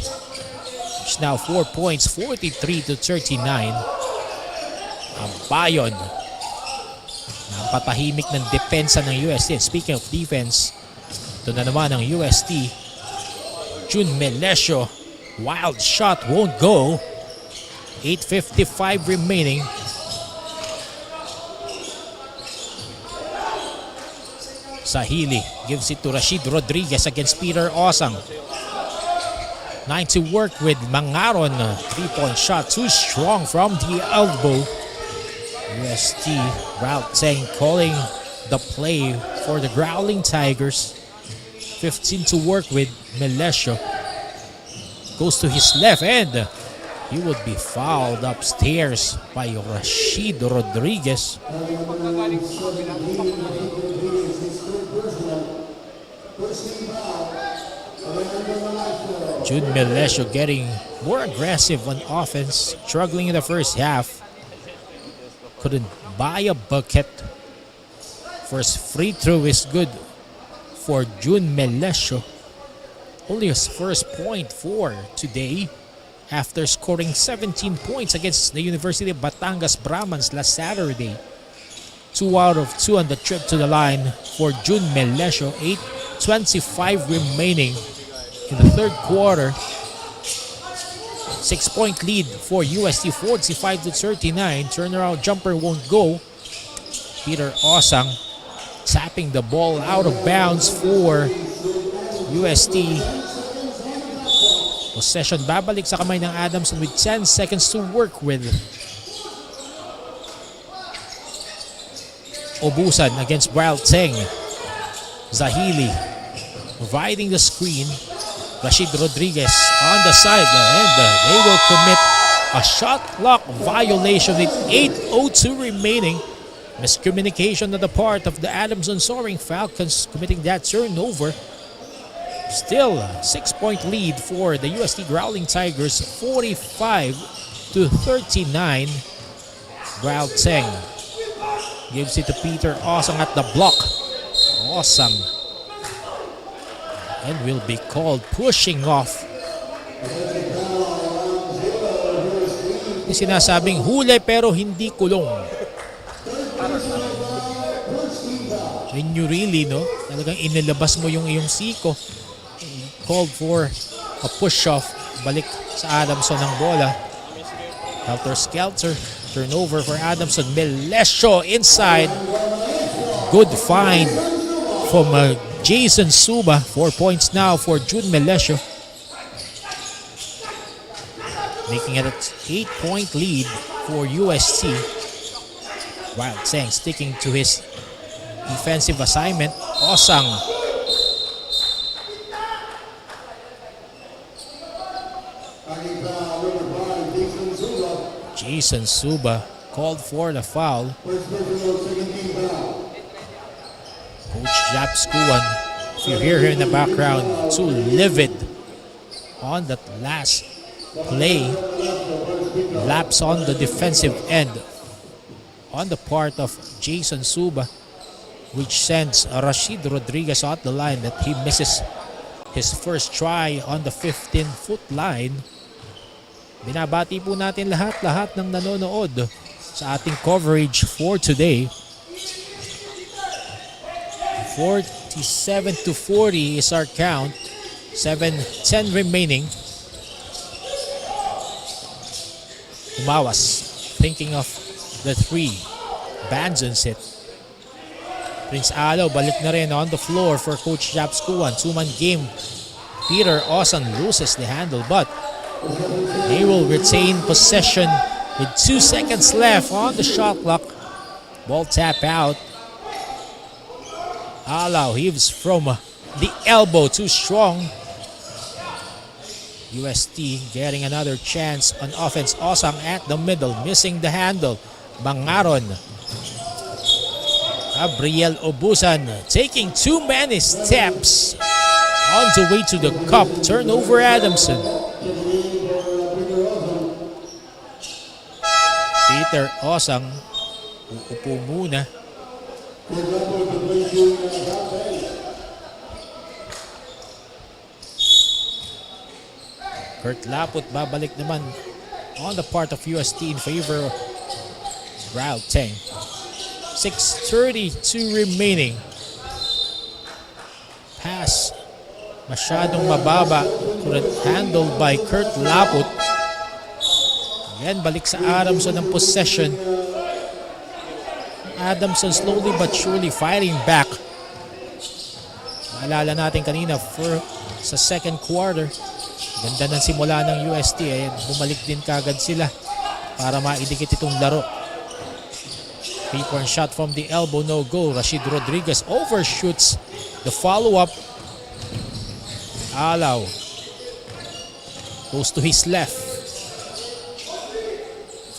It's now 4 points, 43-39. Ambayon. Napatahimik ng depensa ng UST. And speaking of defense, ito na naman ang UST. June Melesio. Wild shot won't go. 8:55 remaining. Sahili gives it to Rashid Rodriguez against Peter Osang. 9 to work with. Mangaron. 3-point shot. Too strong from the elbow. UST Ralph Teng calling the play for the Growling Tigers. 15 to work with. Melesio goes to his left end. He would be fouled upstairs by Rashid Rodriguez. Jude Melesio getting more aggressive on offense, struggling in the first half. Couldn't buy a bucket. First free throw is good for June Melesio. Only his first point for today after scoring 17 points against the University of Batangas Brahmans last Saturday. 2 out of 2 on the trip to the line for June Melesio. 8:25 remaining in the third quarter. 6-point lead for UST, 45-39. Turnaround jumper won't go. Peter Osang tapping the ball out of bounds for UST. Possession babalik sa kamay ng Adamson with 10 seconds to work with. Obusan against Wild Teng. Zahili providing the screen. Rashid Rodriguez on the side, and they will commit a shot clock violation with 8:02 remaining. Miscommunication on the part of the Adamson Soaring Falcons committing that turnover. Still a 6-point lead for the UST Growling Tigers, 45-39. Wild Teng gives it to Peter Osang at the block. Osang and will be called pushing off. Yung sinasabing huli pero hindi kulong. When you really, no? Talagang inilabas mo yung iyong siko. Called for a push-off. Balik sa Adamson ng bola. Helter-skelter. Turnover for Adamson. Melesio inside. Good find from Jason Suba. 4 points now for Jude Melesio. Making it an 8-point lead for UST. Wild Teng sticking to his defensive assignment. Osang Jason Suba called for the foul. Coach Japskuan, if you hear her in the background, too livid on that last play. Lapse on the defensive end on the part of Jason Suba, which sends Rashid Rodriguez out the line that he misses his first try on the 15-foot line. Binabati po natin lahat ng nanonood sa ating coverage for today. 47-40 is our count. 7:10 remaining. Umawas thinking of the three. Banzons it. Prince Alo balik na rin on the floor for Coach Japskuan. Two-man game. Peter Osan loses the handle, but they will retain possession with 2 seconds left on the shot clock. Ball tap out. Alau heaves from the elbow, too strong. UST getting another chance on offense. Osang at the middle, missing the handle. Bangaron. Gabriel Obusan taking too many steps on the way to the cup. Turnover Adamson. Peter Osang uupo muna. Kurt Laput babalik naman on the part of UST in favor of Rao Teng. 6:32 remaining. Pass masyadong mababa, handled by Kurt Laput. Again, balik sa Adamson ang possession. Adamson slowly but surely fighting back. Maalala natin kanina sa second quarter, ganda ng simula ng UST, bumalik din kagad sila para maidikit itong laro. 3-point shot from the elbow, no go. Rashid Rodriguez overshoots the follow-up. Alau goes to his left.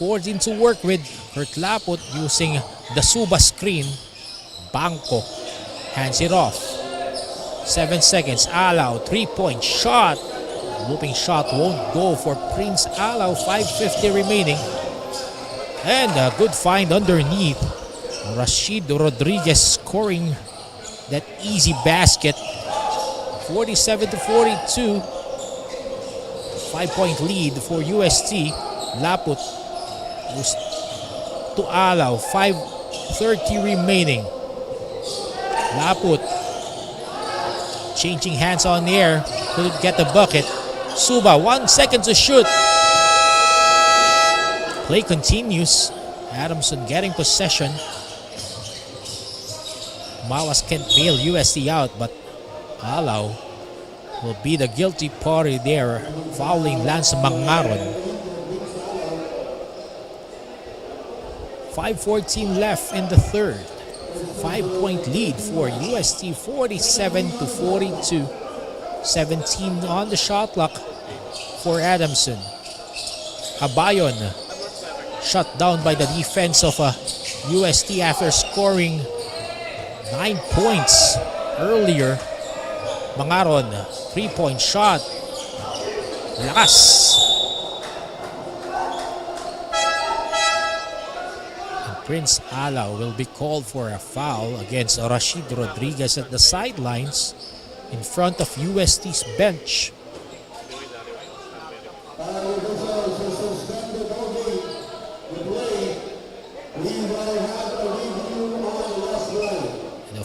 14 to work with. Kurt Laput using the Suba screen. Bangko hands it off. 7 seconds. Alau, 3-point shot. Looping shot won't go for Prince Alau. 5:50 remaining. And a good find underneath. Rashid Rodriguez scoring that easy basket. 47-42. 5-point lead for UST. Laput goes to Alau. 5:30 remaining. Laput changing hands on the air. Couldn't get the bucket. Suba, 1 second to shoot. Play continues. Adamson getting possession. Mawas can't bail UST out, but Alau will be the guilty party there. Fouling Lance Mangaron. 5:14 left in the third. 5-point lead for UST, 47-42. 17 on the shot clock for Adamson. Abayon shut down by the defense of UST after scoring 9 points earlier. Mangaron, 3-point shot. Lakas. And Prince Alau will be called for a foul against Rashid Rodriguez at the sidelines in front of UST's bench.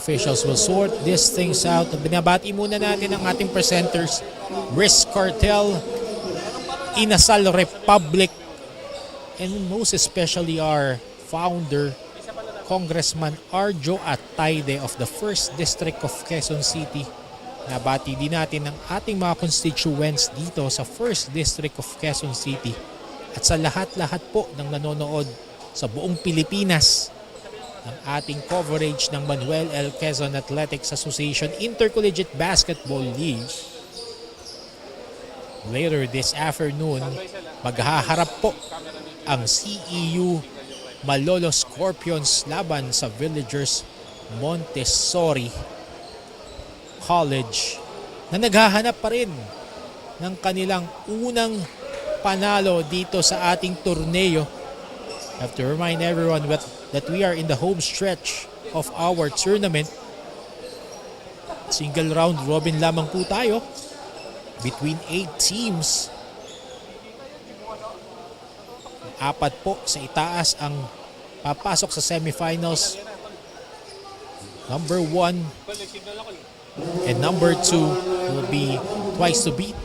Officials will sort these things out. Binabati muna natin ang ating presenters. Risk Cartel, Inasal Republic, and most especially our founder, Congressman Arjo Atayde of the 1st District of Quezon City. Nabati din natin ang ating mga constituents dito sa 1st District of Quezon City at sa lahat-lahat po ng nanonood sa buong Pilipinas ng ating coverage ng Manuel L. Quezon Athletics Association Intercollegiate Basketball League. Later this afternoon, maghaharap po ang CEU Malolo Scorpions laban sa Villagers Montessori College na naghahanap pa rin ng kanilang unang panalo dito sa ating torneo. I have to remind everyone that we are in the home stretch of our tournament. Single round robin lamang po tayo between 8 teams. 4 po sa itaas ang papasok sa semifinals. Number 1 and number 2 will be twice to beat.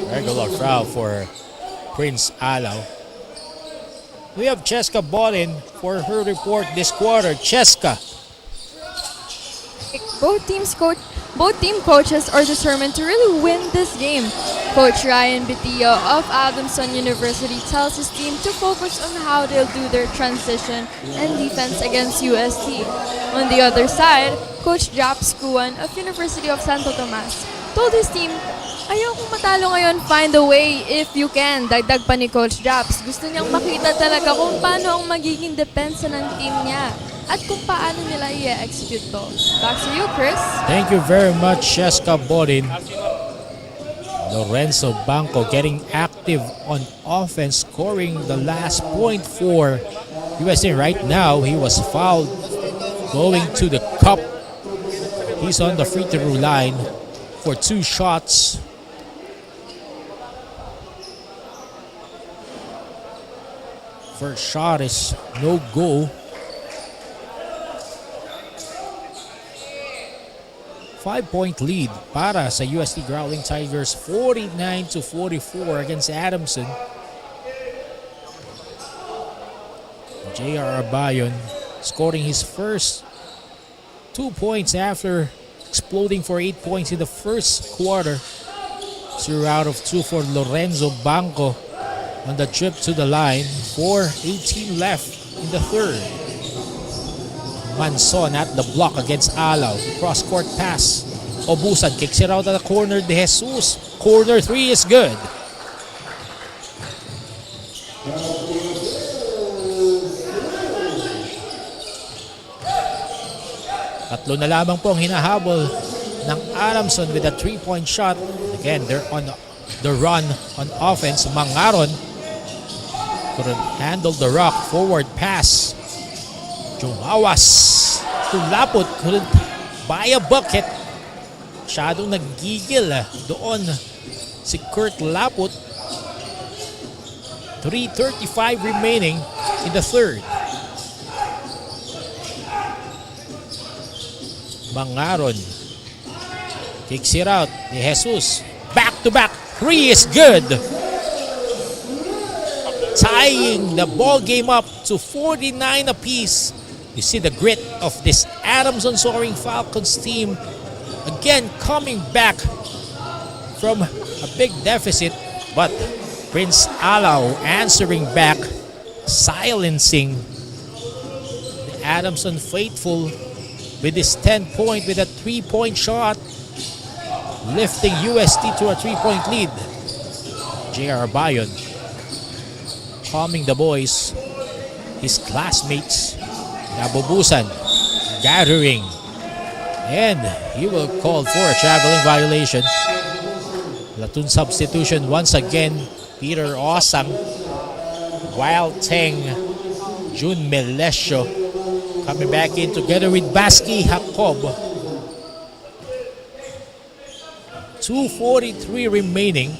Regular foul for Prince Alaw. We have Cheska Bolin for her report this quarter. Cheska. Both team coaches are determined to really win this game. Coach Ryan Bitillo of Adamson University tells his team to focus on how they'll do their transition and defense against UST. On the other side, Coach Japs Kuan of University of Sto Tomas told his team, "Ayaw kong matalo ngayon, find a way if you can." Dagdag pa ni Coach Japs, gusto niyang makita talaga kung paano ang magiging depensa ng team niya at kung paano nila i-execute to. Back to you, Chris. Thank you very much, Cheska Bolin. Lorenzo Banco getting active on offense, scoring the last point for USA. Right now, he was fouled going to the cup. He's on the free throw line for 2 shots. First shot is no go. 5-point lead para sa UST Growling Tigers, 49-44 against Adamson. J.R. Abayon scoring his first 2 points after exploding for 8 points in the first quarter. 0 out of 2 for Lorenzo Banco on the trip to the line. 4:18 left in the third. Manson at the block against Alaw. Cross-court pass. Obusan kicks it out at the corner. De Jesus. Corner 3 is good. Tatlo na lamang po ang hinahabol ng Adamson with a 3-point shot. Again, they're on the run on offense. Mangaron couldn't handle the rock. Forward pass. Jumawas to Laput, couldn't buy a bucket. Masyadong naggigil doon si Kurt Laput. 3:35 remaining in the third. Mangaron kicks it out. De Jesus, back-to-back 3 is good. Tying the ball game up to 49 apiece. You see the grit of this Adamson Soaring Falcons team. Again, coming back from a big deficit. But Prince Alaw answering back, silencing the Adamson faithful with his 10-point with a 3-point shot, lifting UST to a 3-point lead. J.R. Bayon calming the boys, his classmates. Nabubusan gathering, and he will call for a traveling violation. Platoon substitution once again. Peter Osang, Wild Teng, Jun Melesio coming back in together with Baski Jacob. 2:43 remaining.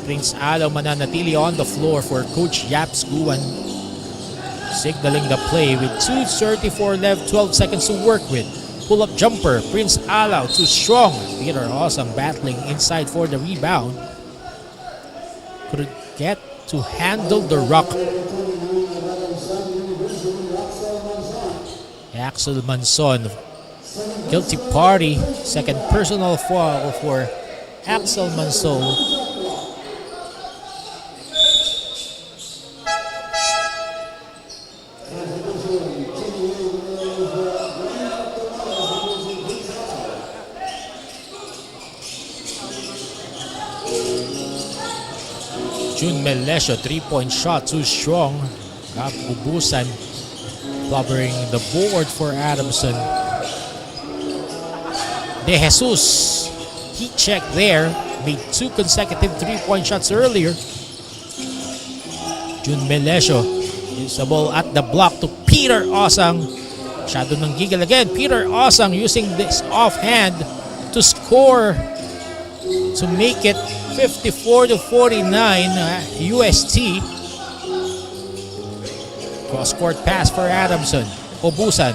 Prince Alaw mananatili on the floor for Coach Yaps Guan, signaling the play with 2:34 left, 12 seconds to work with. Pull-up jumper, Prince Alaw too strong. Peter Osang battling inside for the rebound. Couldn't get to handle the rock. Axel Manson, guilty party, second personal foul for Axel Manso. Jun Melesio, 3-point shot, too strong. Gab Ubusan covering the board for Adamson. De Jesus, heat check there. Made 2 consecutive 3-point shots earlier. Jun Melesio is the ball at the block to Peter Osang. Shadow ng giggle again. Peter Osang using this offhand to score to make it 54-49 UST. Cross-court pass for Adamson. Obusan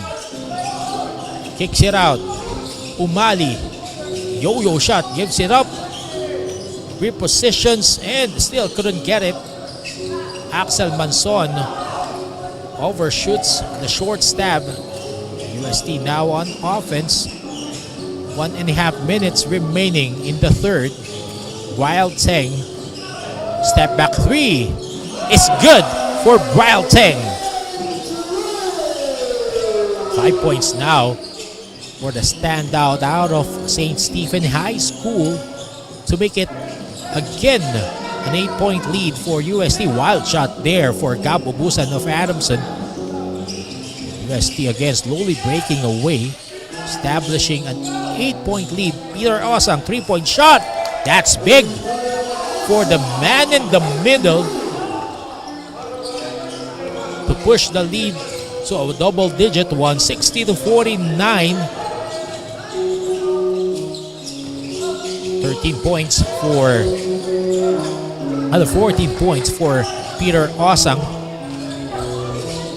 kicks it out. Umali, yo-yo shot, gives it up. Repositions and still couldn't get it. Axel Manson overshoots the short stab. UST now on offense. 1.5 minutes remaining in the third. Wild Teng, step back 3 is good for Wild Teng. 5 points now for the standout out of St. Stephen High School to make it again an 8-point lead for UST. Wild shot there for Gab Ubusan of Adamson. UST again slowly breaking away, establishing an 8-point lead. Peter Osang, 3-point shot. That's big for the man in the middle to push the lead to a double digit one, 60-49. 13 points for 14 points for Peter Osang.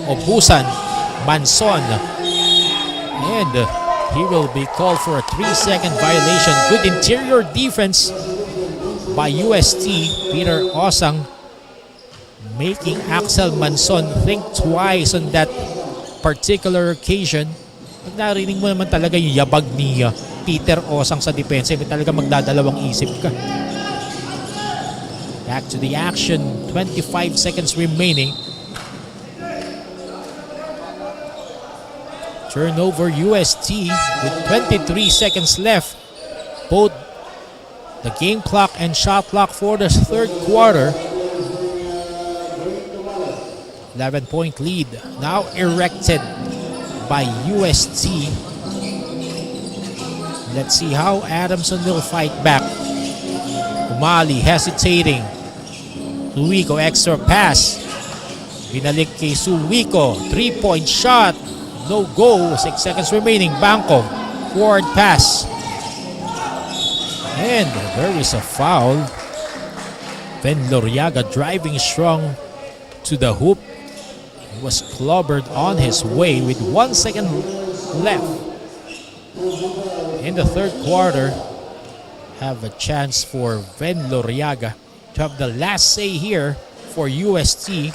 Obusan, Manson, and he will be called for a 3-second violation. Good interior defense by UST. Peter Osang making Axel Manson think twice on that particular occasion. Pag narinig mo naman talaga yung yabag ni Peter Osang sa depensa, may talaga magdadalawang isip ka. Back to the action, 25 seconds remaining. Turnover UST with 23 seconds left. Both the game clock and shot clock for the third quarter. 11-point lead now erected by UST. Let's see how Adamson will fight back. Umali hesitating. Suwico extra pass. Binalik kay Suwico. 3-point shot. No go. 6 seconds remaining. Bangko. Forward pass. And there is a foul. Ben Loriaga driving strong to the hoop. He was clobbered on his way with 1 second left. In the third quarter, have a chance for Ben Loriaga to have the last say here for UST.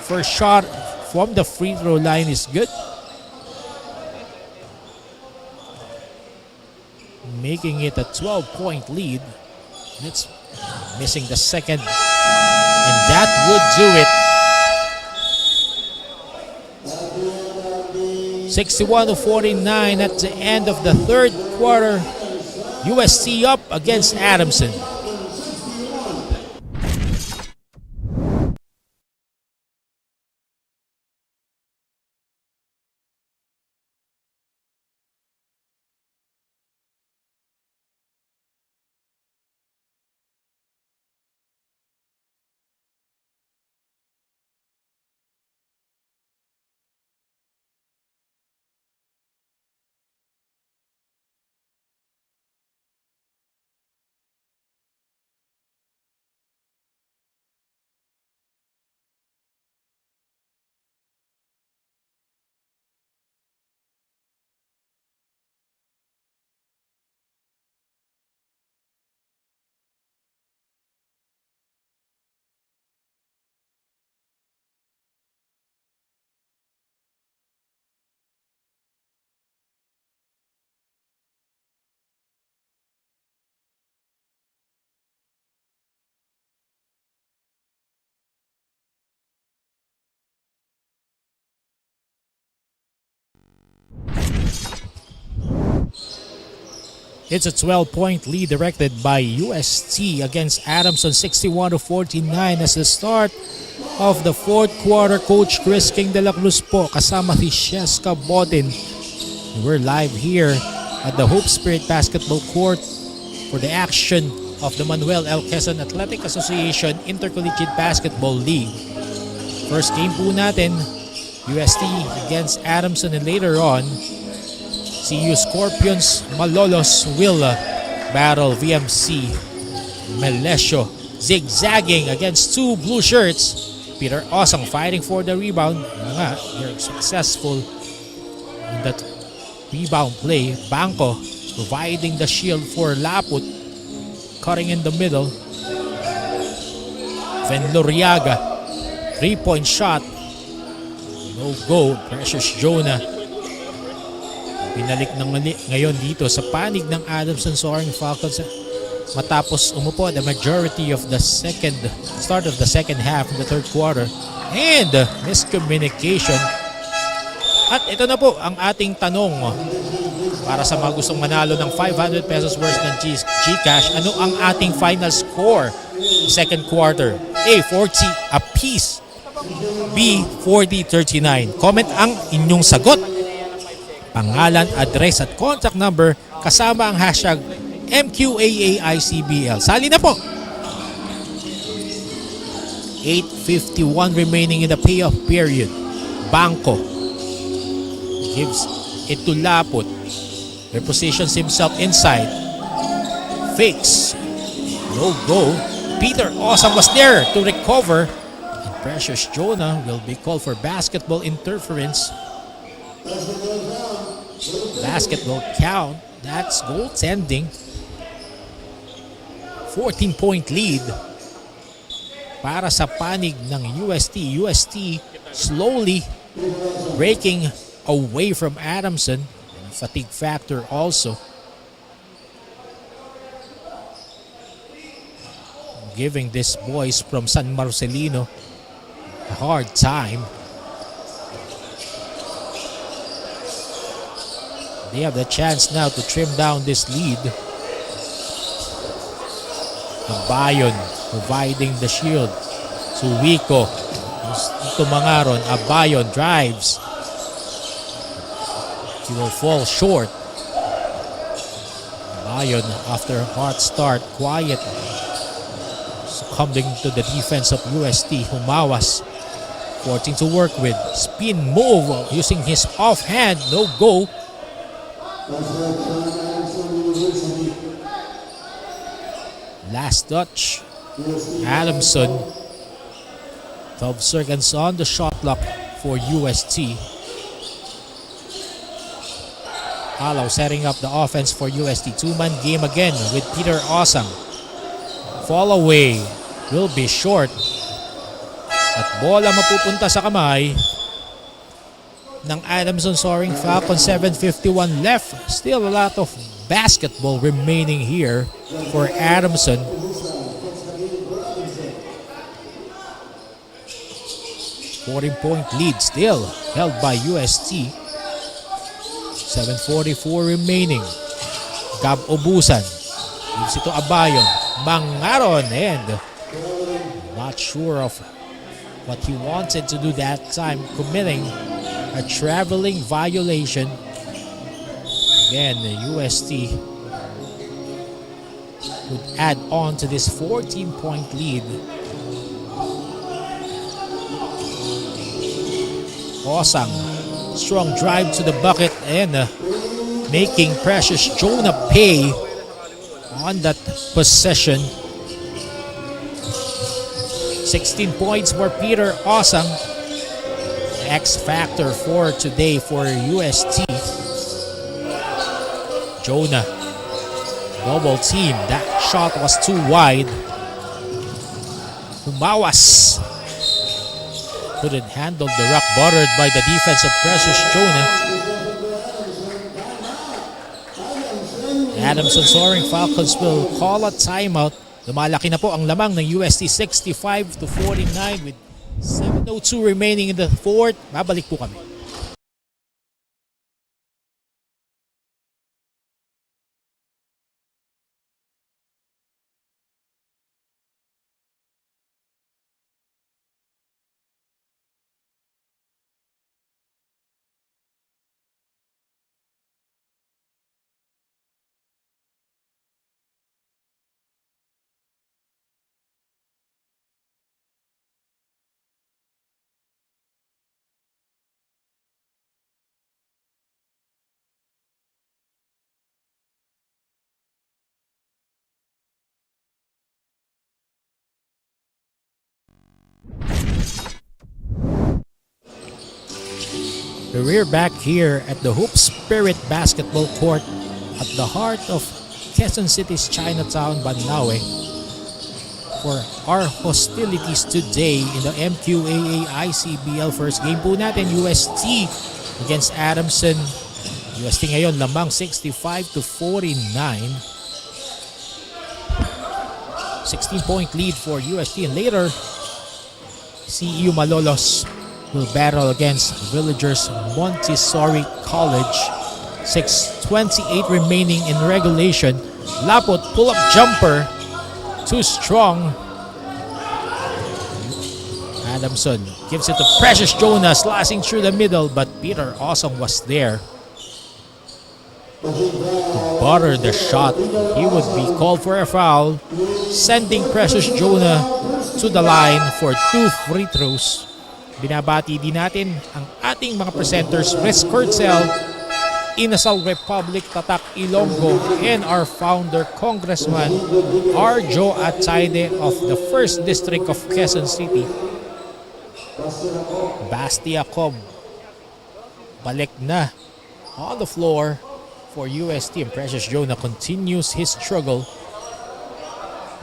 First shot from the free throw line is good. Making it a 12-point lead. It's missing the second, and that would do it. 61-49 at the end of the third quarter. UST up against Adamson. It's a 12-point lead directed by UST against Adamson, 61-49 as the start of the fourth quarter. Coach Chris King de la Cruz po kasama si Sheska Botin. We're live here at the Hope Spirit Basketball Court for the action of the Manuel L. Quezon Athletic Association Intercollegiate Basketball League. First game po natin, UST against Adamson, and later on, CU Scorpions Malolos will battle VMC Melesio. Zigzagging against two blue shirts. Peter Osang fighting for the rebound. They're successful in that rebound play. Bangko providing the shield for Laput. Cutting in the middle. Venloriaga. 3-point shot. No go. Precious Jonah. Pinalik ng ngayon dito sa panig ng Adamson Soaring Falcons matapos umupo the majority of the start of the second half in the third quarter. And miscommunication. At ito na po ang ating tanong para sa mga gustong manalo ng 500 pesos worth ng GCash. Ano ang ating final score second quarter? A, 40 apiece. B, 40-39. Comment ang inyong sagot. Pangalan, address at contact number kasama ang hashtag Mqaa-Icbl. Sali na po! 8:51 remaining in the payoff period. Bangko gives it to Laput. Repositions himself inside. Fakes. No go. Peter Osam was there to recover. And Precious Jonah will be called for basketball interference. Basketball count. That's goaltending. 14-point lead para sa panig ng UST. UST slowly breaking away from Adamson. Fatigue factor also. Giving these boys from San Marcelino a hard time. They have the chance now to trim down this lead. Abayon providing the shield. Suwiko. Tumangaron. Abayon drives. He will fall short. Abayon after a hot start. Quiet. Succumbing to the defense of UST. Humawas. 14 to work with. Spin move using his offhand. No go. Last touch. Adamson. 12 seconds on the shot clock for UST. Alaw setting up the offense for UST. Two-man game again with Peter Osang. Fall away will be short. At bola mapupunta sa kamay ng Adamson Soaring Falcons. 7:51 left. Still a lot of basketball remaining here for Adamson. $14-point lead still held by UST. 7:44 remaining. Gab Obusan. Gives it to Abayon. Mangaron, and not sure of what he wanted to do that time, committing a traveling violation. Again, the UST would add on to this 14-point lead. Osang, strong drive to the bucket and making Precious Jonah pay on that possession. 16 points for Peter Osang. X factor for today for UST. Jonah, double team. That shot was too wide. Humawas couldn't handle the rock, buttered by the defense of Precious Jonah. Adamson Soaring Falcons will call a timeout. Lumalaki na po ang lamang ng UST, 65-49 with 7:02 remaining in the fourth. Babalik po kami. We're back here at the Hoop Spirit Basketball Court at the heart of Quezon City's Chinatown, Banlawe, for our hostilities today in the Mqaa-Icbl first game po natin. UST against Adamson. UST ngayon lamang 65-49. 16-point lead for UST, and later CEU Malolos will battle against Villagers Montessori College. 6:28 remaining in regulation. Lapot pull-up jumper, too strong. Adamson gives it to Precious Jonah, slicing through the middle, but Peter Awesome was there to butter the shot. He would be called for a foul, sending Precious Jonah to the line for 2 free throws. Binabati din natin ang ating mga presenters, Riz Kurtzel, Inasal Republic, Tatak Ilonggo, and our founder, Congressman Arjo Atayde of the 1st District of Quezon City. Bastia Cobb balik na on the floor for UST, and Precious Jonah continues his struggle.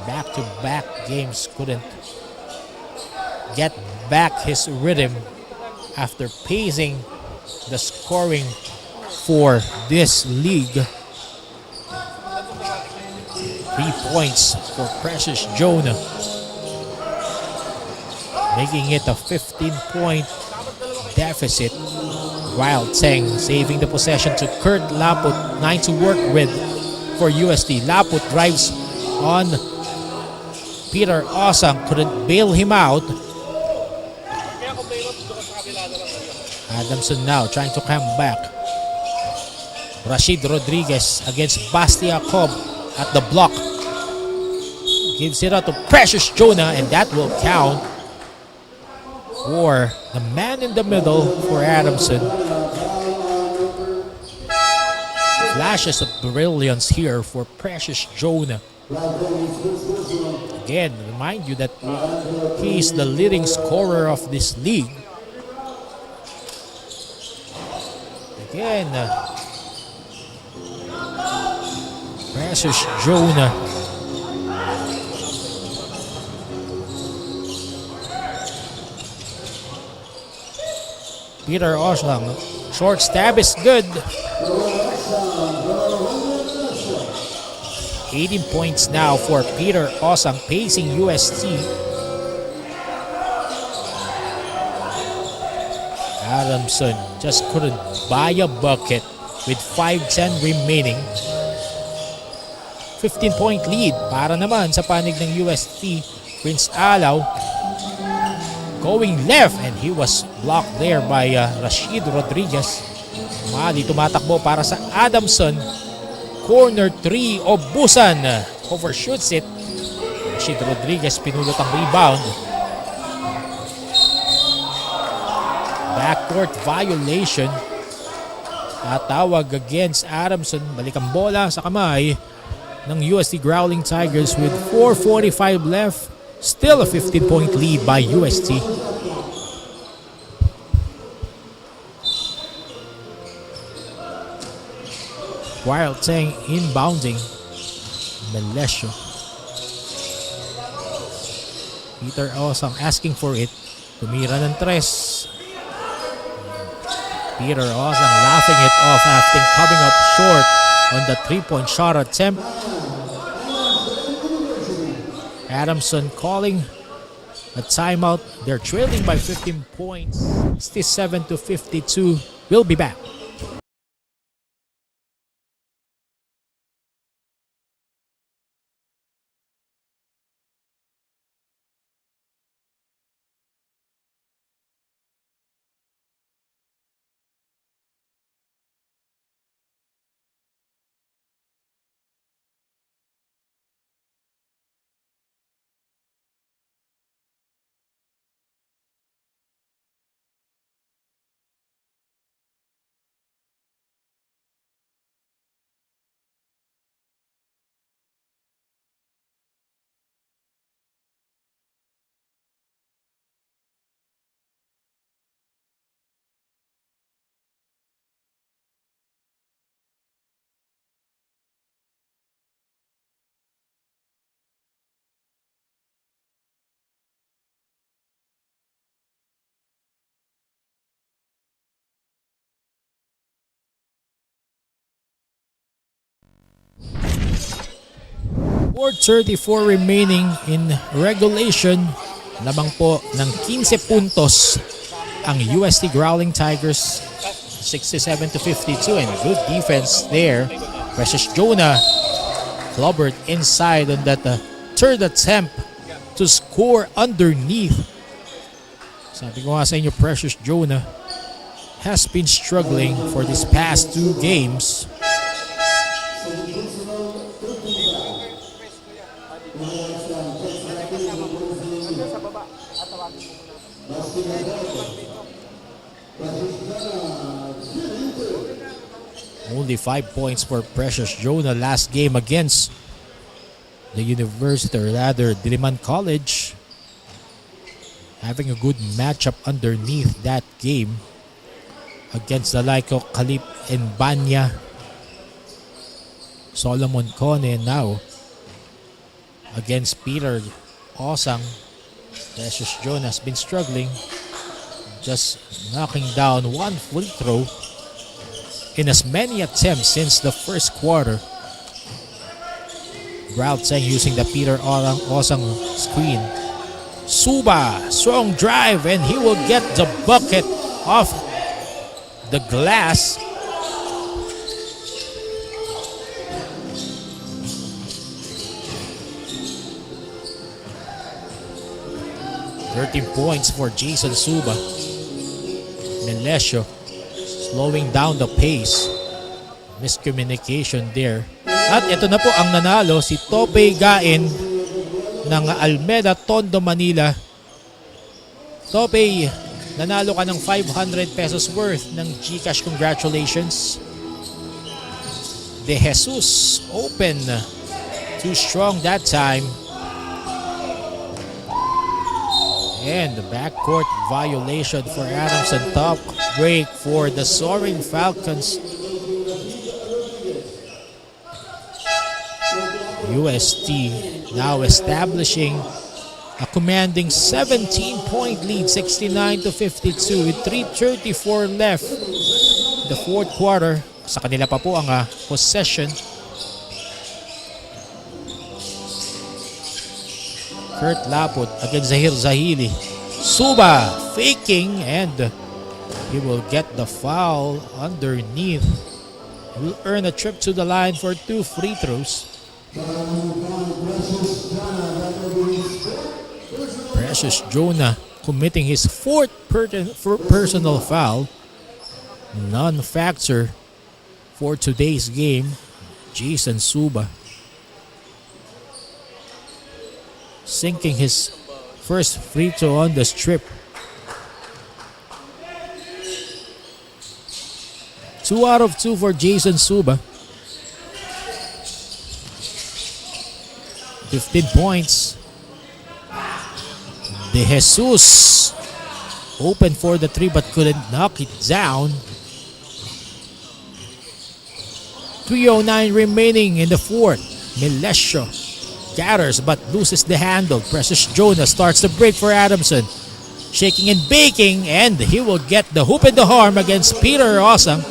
Back-to-back games couldn't get back his rhythm after pacing the scoring for this league. 3 points for Precious Jonah, making it a 15-point deficit. Wild Tseng saving the possession to Kurt Laput. 9 to work with for UST. Laput drives on Peter Osang, couldn't bail him out. Adamson now trying to come back. Rashid Rodriguez against Bastia Cobb at the block. Gives it out to Precious Jonah, and that will count for the man in the middle for Adamson. Flashes of brilliance here for Precious Jonah. Again, remind you that he is the leading scorer of this league. Again, Precious Jonah. Peter Oslang, short stab is good. 18 points now for Peter Osang, pacing UST. Adamson just couldn't buy a bucket with 5:10 remaining. 15-point lead para naman sa panig ng UST. Prince Alaw going left, and he was blocked there by Rashid Rodriguez. Mali tumatakbo para sa Adamson. Corner 3, Obusan overshoots it. Rashid Rodriguez pinulot ang rebound. Backcourt violation. Tatawag against Adamson. Balik ang bola sa kamay ng UST Growling Tigers with 4:45 left. Still a 15-point lead by UST. Wild Tseng inbounding. Melesio. Peter Osang asking for it. Tumira ng tres. Peter Osang laughing it off after coming up short on the 3-point shot attempt. Adamson calling a timeout. They're trailing by 15 points. 67-52. We'll be back. 4:34 remaining in regulation. Lamang po ng 15 puntos ang UST Growling Tigers. 67-52 and good defense there. Precious Jonah clobbered inside on that third attempt to score underneath. Sabi ko nga sa inyo, Precious Jonah has been struggling for these past 2 games. Only 5 points for Precious Jonah last game against the university, or rather Diliman College. Having a good matchup underneath that game against the like of Kalip and Banya. Solomon Cone now against Peter Osang. Precious Jonah has been struggling, just knocking down 1 free throw in as many attempts since the first quarter. Browdseng using the Peter Osang screen. Suba, strong drive, and he will get the bucket off the glass. Points for Jason Suba. Melesio slowing down the pace. Miscommunication there. At ito na po ang nanalo, si Tope Gain ng Almeda Tondo, Manila. Tope, nanalo ka ng 500 pesos worth ng GCash. Congratulations. De Jesus open. Too strong that time. And the backcourt violation for Adamson. Top break for the Soaring Falcons. UST now establishing a commanding 17-point lead, 69-52 with 3:34 left in the fourth quarter. Sa kanila pa po ang possession. Kurt Laput against Zahir Zahili. Suba faking, and he will get the foul underneath. He will earn a trip to the line for 2 free throws. Precious Jonah committing his 4th personal foul. Non-factor for today's game. Jason Suba sinking his first free throw on the strip. 2 out of 2 for Jason Suba. 15 points. De Jesus open for the 3 but couldn't knock it down. 3:09 remaining in the fourth. Melesio gathers but loses the handle. Precious Jonah starts the break for Adamson. Shaking and baking, and he will get the hoop and the harm against Peter Osang.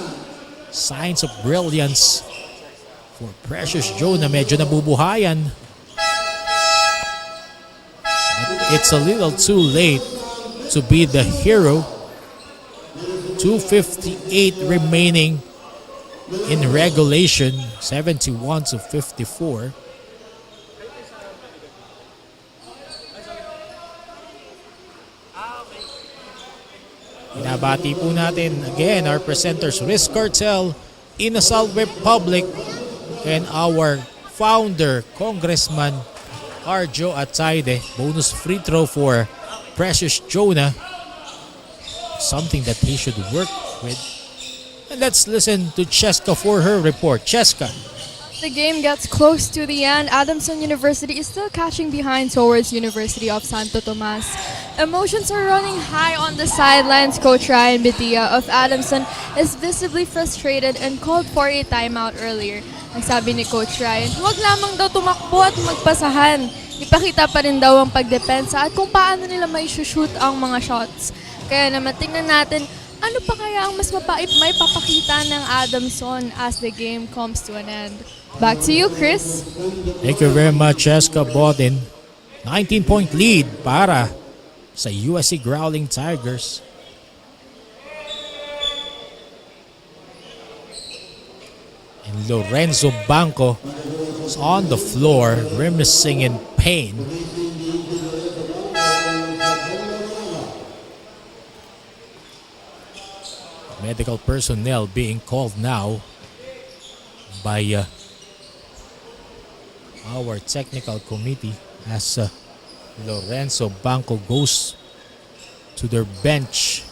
Signs of brilliance for Precious Jonah. Medyo nabubuhayan. But it's a little too late to be the hero. 2:58 remaining in regulation. 71-54. Binabati po natin again our presenters, Risk Cartel, Inasal Republic, and our founder, Congressman Arjo Atayde. Bonus free throw for Precious Jonah. Something that he should work with. And let's listen to Cheska for her report. Cheska. The game gets close to the end. Adamson University is still catching behind towards University of Sto Tomas. Emotions are running high on the sidelines. Coach Ryan Bitia of Adamson is visibly frustrated and called for a timeout earlier. Ang sabi ni Coach Ryan, huwag lamang daw tumakbo at magpasahan. Ipakita pa rin daw ang pagdepensa at kung paano nila may shoot ang mga shots. Kaya naman tingnan natin ano pa kaya ang mas may papakita ng Adamson as the game comes to an end? Back to you, Chris. Thank you very much, Jessica Bodin. 19-point lead para sa USC Growling Tigers. And Lorenzo Banco is on the floor, grimacing in pain. Medical personnel being called now by our technical committee as Lorenzo Banco goes to their bench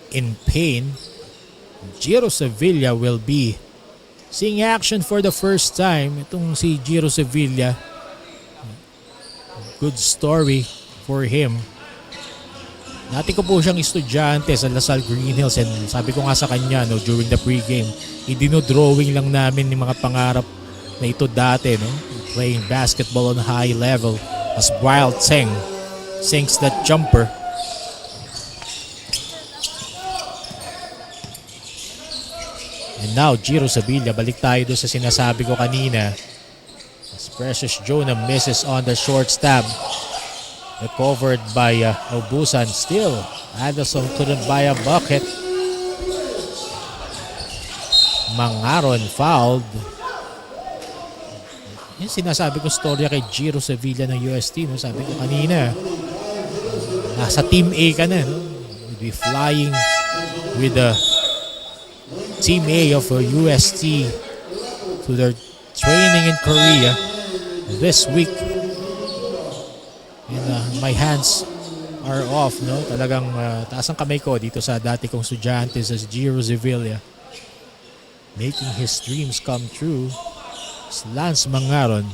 in pain. Giro Sevilla will be seeing action for the first time. Itong si Giro Sevilla, good story for him. Dati ko po siyang estudyante sa Lasal Green Hills, and sabi ko nga sa kanya during the pregame, idinodrawing lang namin yung mga pangarap na ito dati, playing basketball on high level as Wild Tseng sinks that jumper. And now Giro Sevilla, balik tayo doon sa sinasabi ko kanina, as Precious Jonah misses on the short stab. Recovered by Obusan. Still, Adamson couldn't buy a bucket. Mangaron fouled. Yung sinasabi ko storya kay Giro Sevilla ng UST. Sabi ko kanina, nasa Team A ka na. You'll be flying with the Team A of UST to their training in Korea this week. And my hands are off, Talagang taas ang kamay ko dito sa dati kong estudyante sa Giro Sevilla. Making his dreams come true. Lance Mangaron,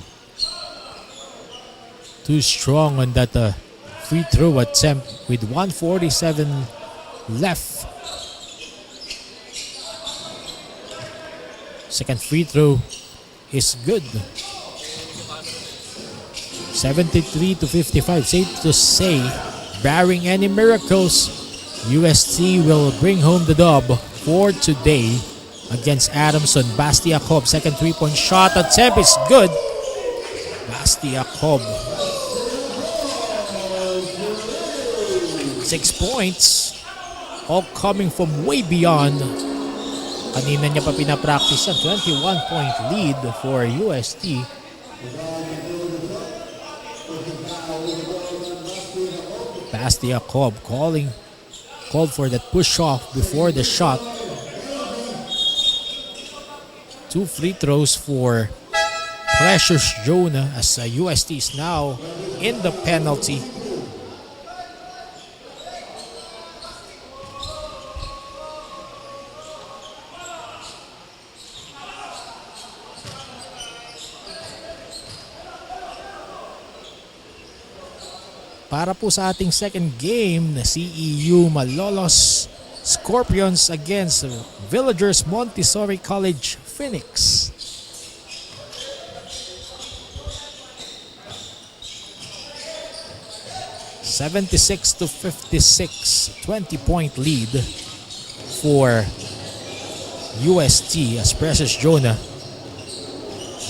too strong on that free throw attempt with 1:47 left. Second free throw is good. 73-55. Safe to say, barring any miracles, UST will bring home the dub for today against Adamson. Bastiakov, second three-point shot attempt is good. Bastiakov, 6 points, all coming from way beyond. Kanina niya pa pinapractice ang 21-point lead for UST. Bastiakov called for that push-off before the shot. 2 free throws for Precious Jonah as UST is now in the penalty. Para po sa ating second game na CEU Malolos Scorpions against Villagers Montessori College Phoenix. (76-56), 20-point lead for UST as Precious Jonah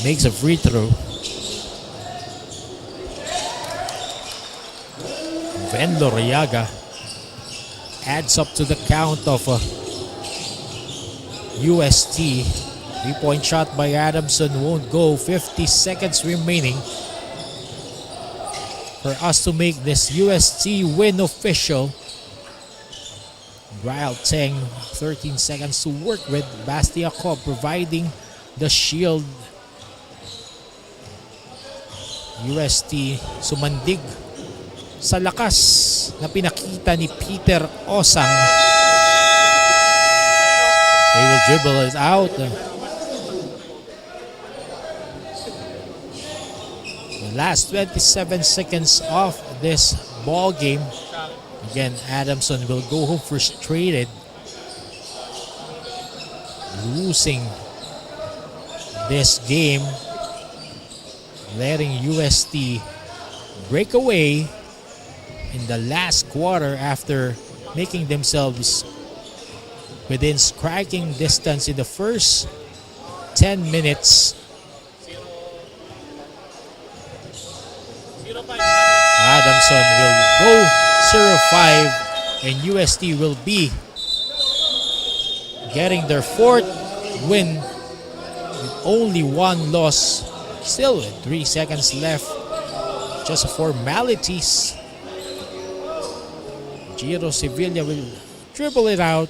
makes a free throw. Ben Loriaga adds up to the count of UST. 3-point shot by Adamson won't go. 50 seconds remaining for us to make this UST win official. Wild Tseng, 13 seconds to work with. Bastiakov providing the shield. UST sumandig sa lakas na pinakita ni Peter Osang. They will dribble it out. The last 27 seconds of this ball game. Again, Adamson will go home frustrated, losing this game, letting UST break away in the last quarter after making themselves within striking distance in the first 10 minutes. Adamson will go 0-5 and UST will be getting their fourth win with only one loss. Still with 3 seconds left. Just formalities. Giro Sevilla will dribble it out.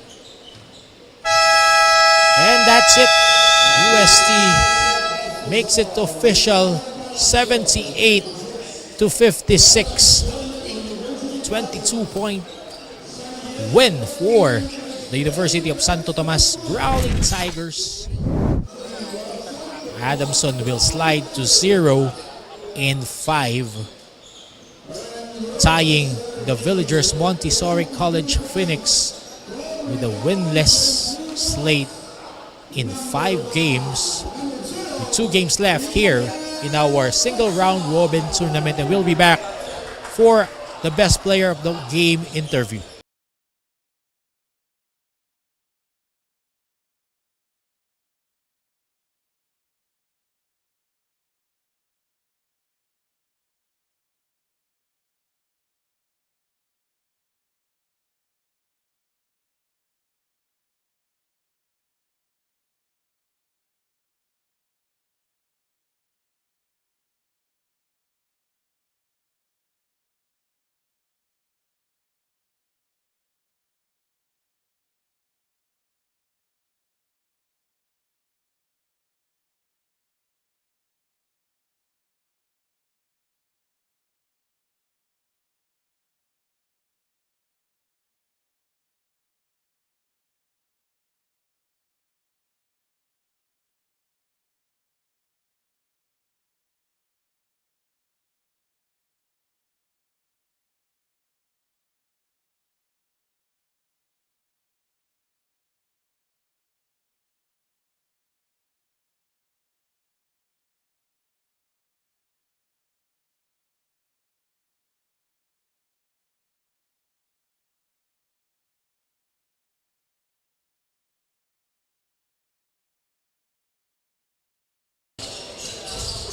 And that's it. UST makes it official. 78-56. 22-point win for the University of Sto Tomas Growling Tigers. Adamson will slide to 0-5, tying the Villagers Montessori College Phoenix with a winless slate in 5 games, with 2 games left here in our single round robin tournament, and we'll be back for the best player of the game interview.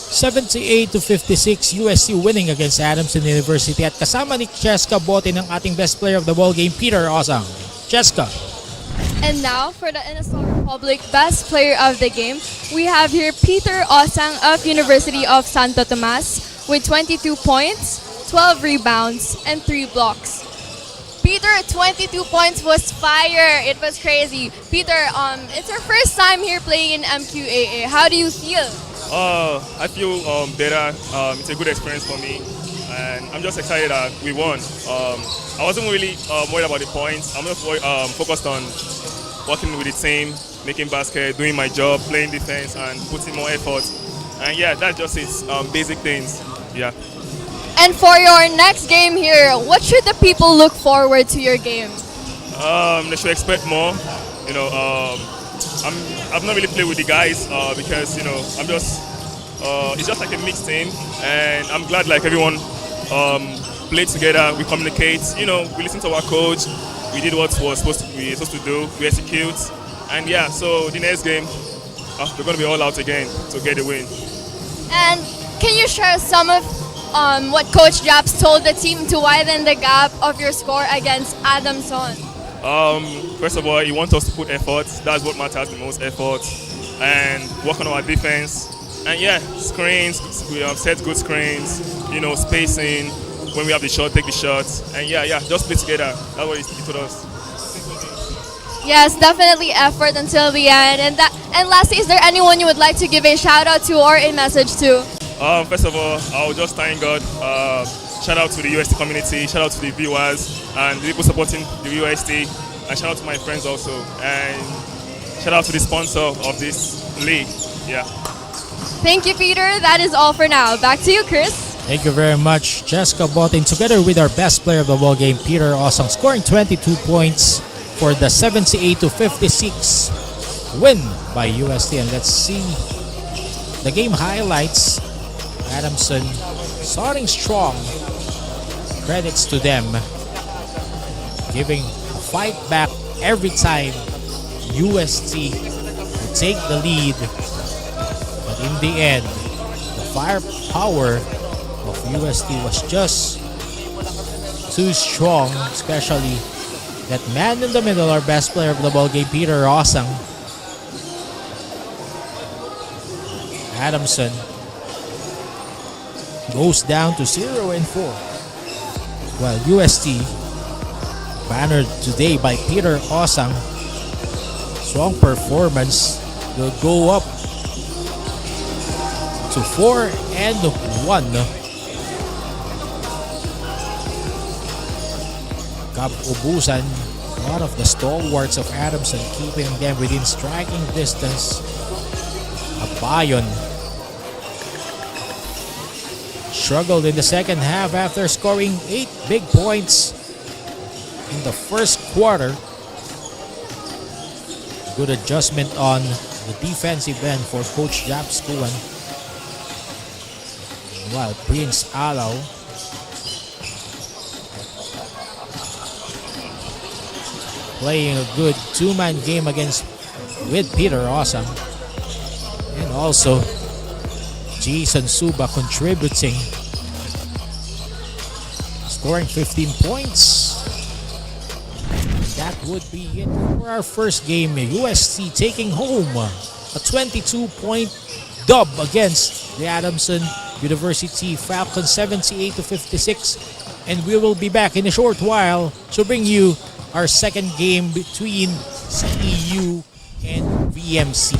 (78-56) USC winning against Adamson University, at kasama ni Cheska Bote ng ating best player of the ball game, Peter Osang. Cheska. And now for the Sto Republic best player of the game, we have here Peter Osang of University of Sto Tomas with 22 points, 12 rebounds, and 3 blocks. Peter, 22 points was fire. It was crazy. Peter, it's your first time here playing in Mqaa. How do you feel? I feel better. It's a good experience for me, and I'm just excited that we won. I wasn't really worried about the points. I'm just focused on working with the team, making basket, doing my job, playing defense, and putting more effort. And yeah, that's just it. Basic things. Yeah. And for your next game here, what should the people look forward to your game? They should expect more. You know, I've not really played with the guys because I'm just it's just like a mixed team, and I'm glad like everyone played together. We communicate. We listen to our coach. We did what was supposed to do. We execute, and yeah. So the next game, we're going to be all out again to get the win. And can you share some of what Coach Japs told the team to widen the gap of your score against Adamson? First of all, he wants us to put effort. That's what matters the most, effort, and work on our defense. And yeah, screens, we have set good screens, spacing. When we have the shot, take the shots. And yeah, just play together. That's what he told us. Yes, definitely effort until the end. And lastly, is there anyone you would like to give a shout out to or a message to? First of all, I'll just thank God. Shout out to the UST community, shout out to the viewers and the people supporting the UST, and shout out to my friends also, and shout out to the sponsor of this league. Yeah. Thank you, Peter. That is all for now. Back to you, Chris. Thank you very much, Jessica Botin, together with our best player of the ball game, Peter Osang, scoring 22 points for the 78-56 win by UST. And let's see the game highlights. Adamson starting strong. Credits to them, giving fight back every time UST would take the lead. But in the end, the firepower of UST was just too strong, especially that man in the middle, our best player of the ball game, Peter Osang. Adamson goes down to 0-4. While UST, bannered today by Peter Osang, strong performance, will go up to 4-1. Ubusan, one of the stalwarts of Adamson, keeping them within striking distance. Abayon struggled in the second half after scoring 8 big points in the first quarter. Good adjustment on the defensive end for Coach Japskuan. While Prince Alaw playing a good two-man game with Peter Osang. And also Jason Suba contributing, scoring 15 points. That would be it for our first game. UST taking home a 22-point dub against the Adamson University Falcons, 78-56. And we will be back in a short while to bring you our second game between CEU and VMC.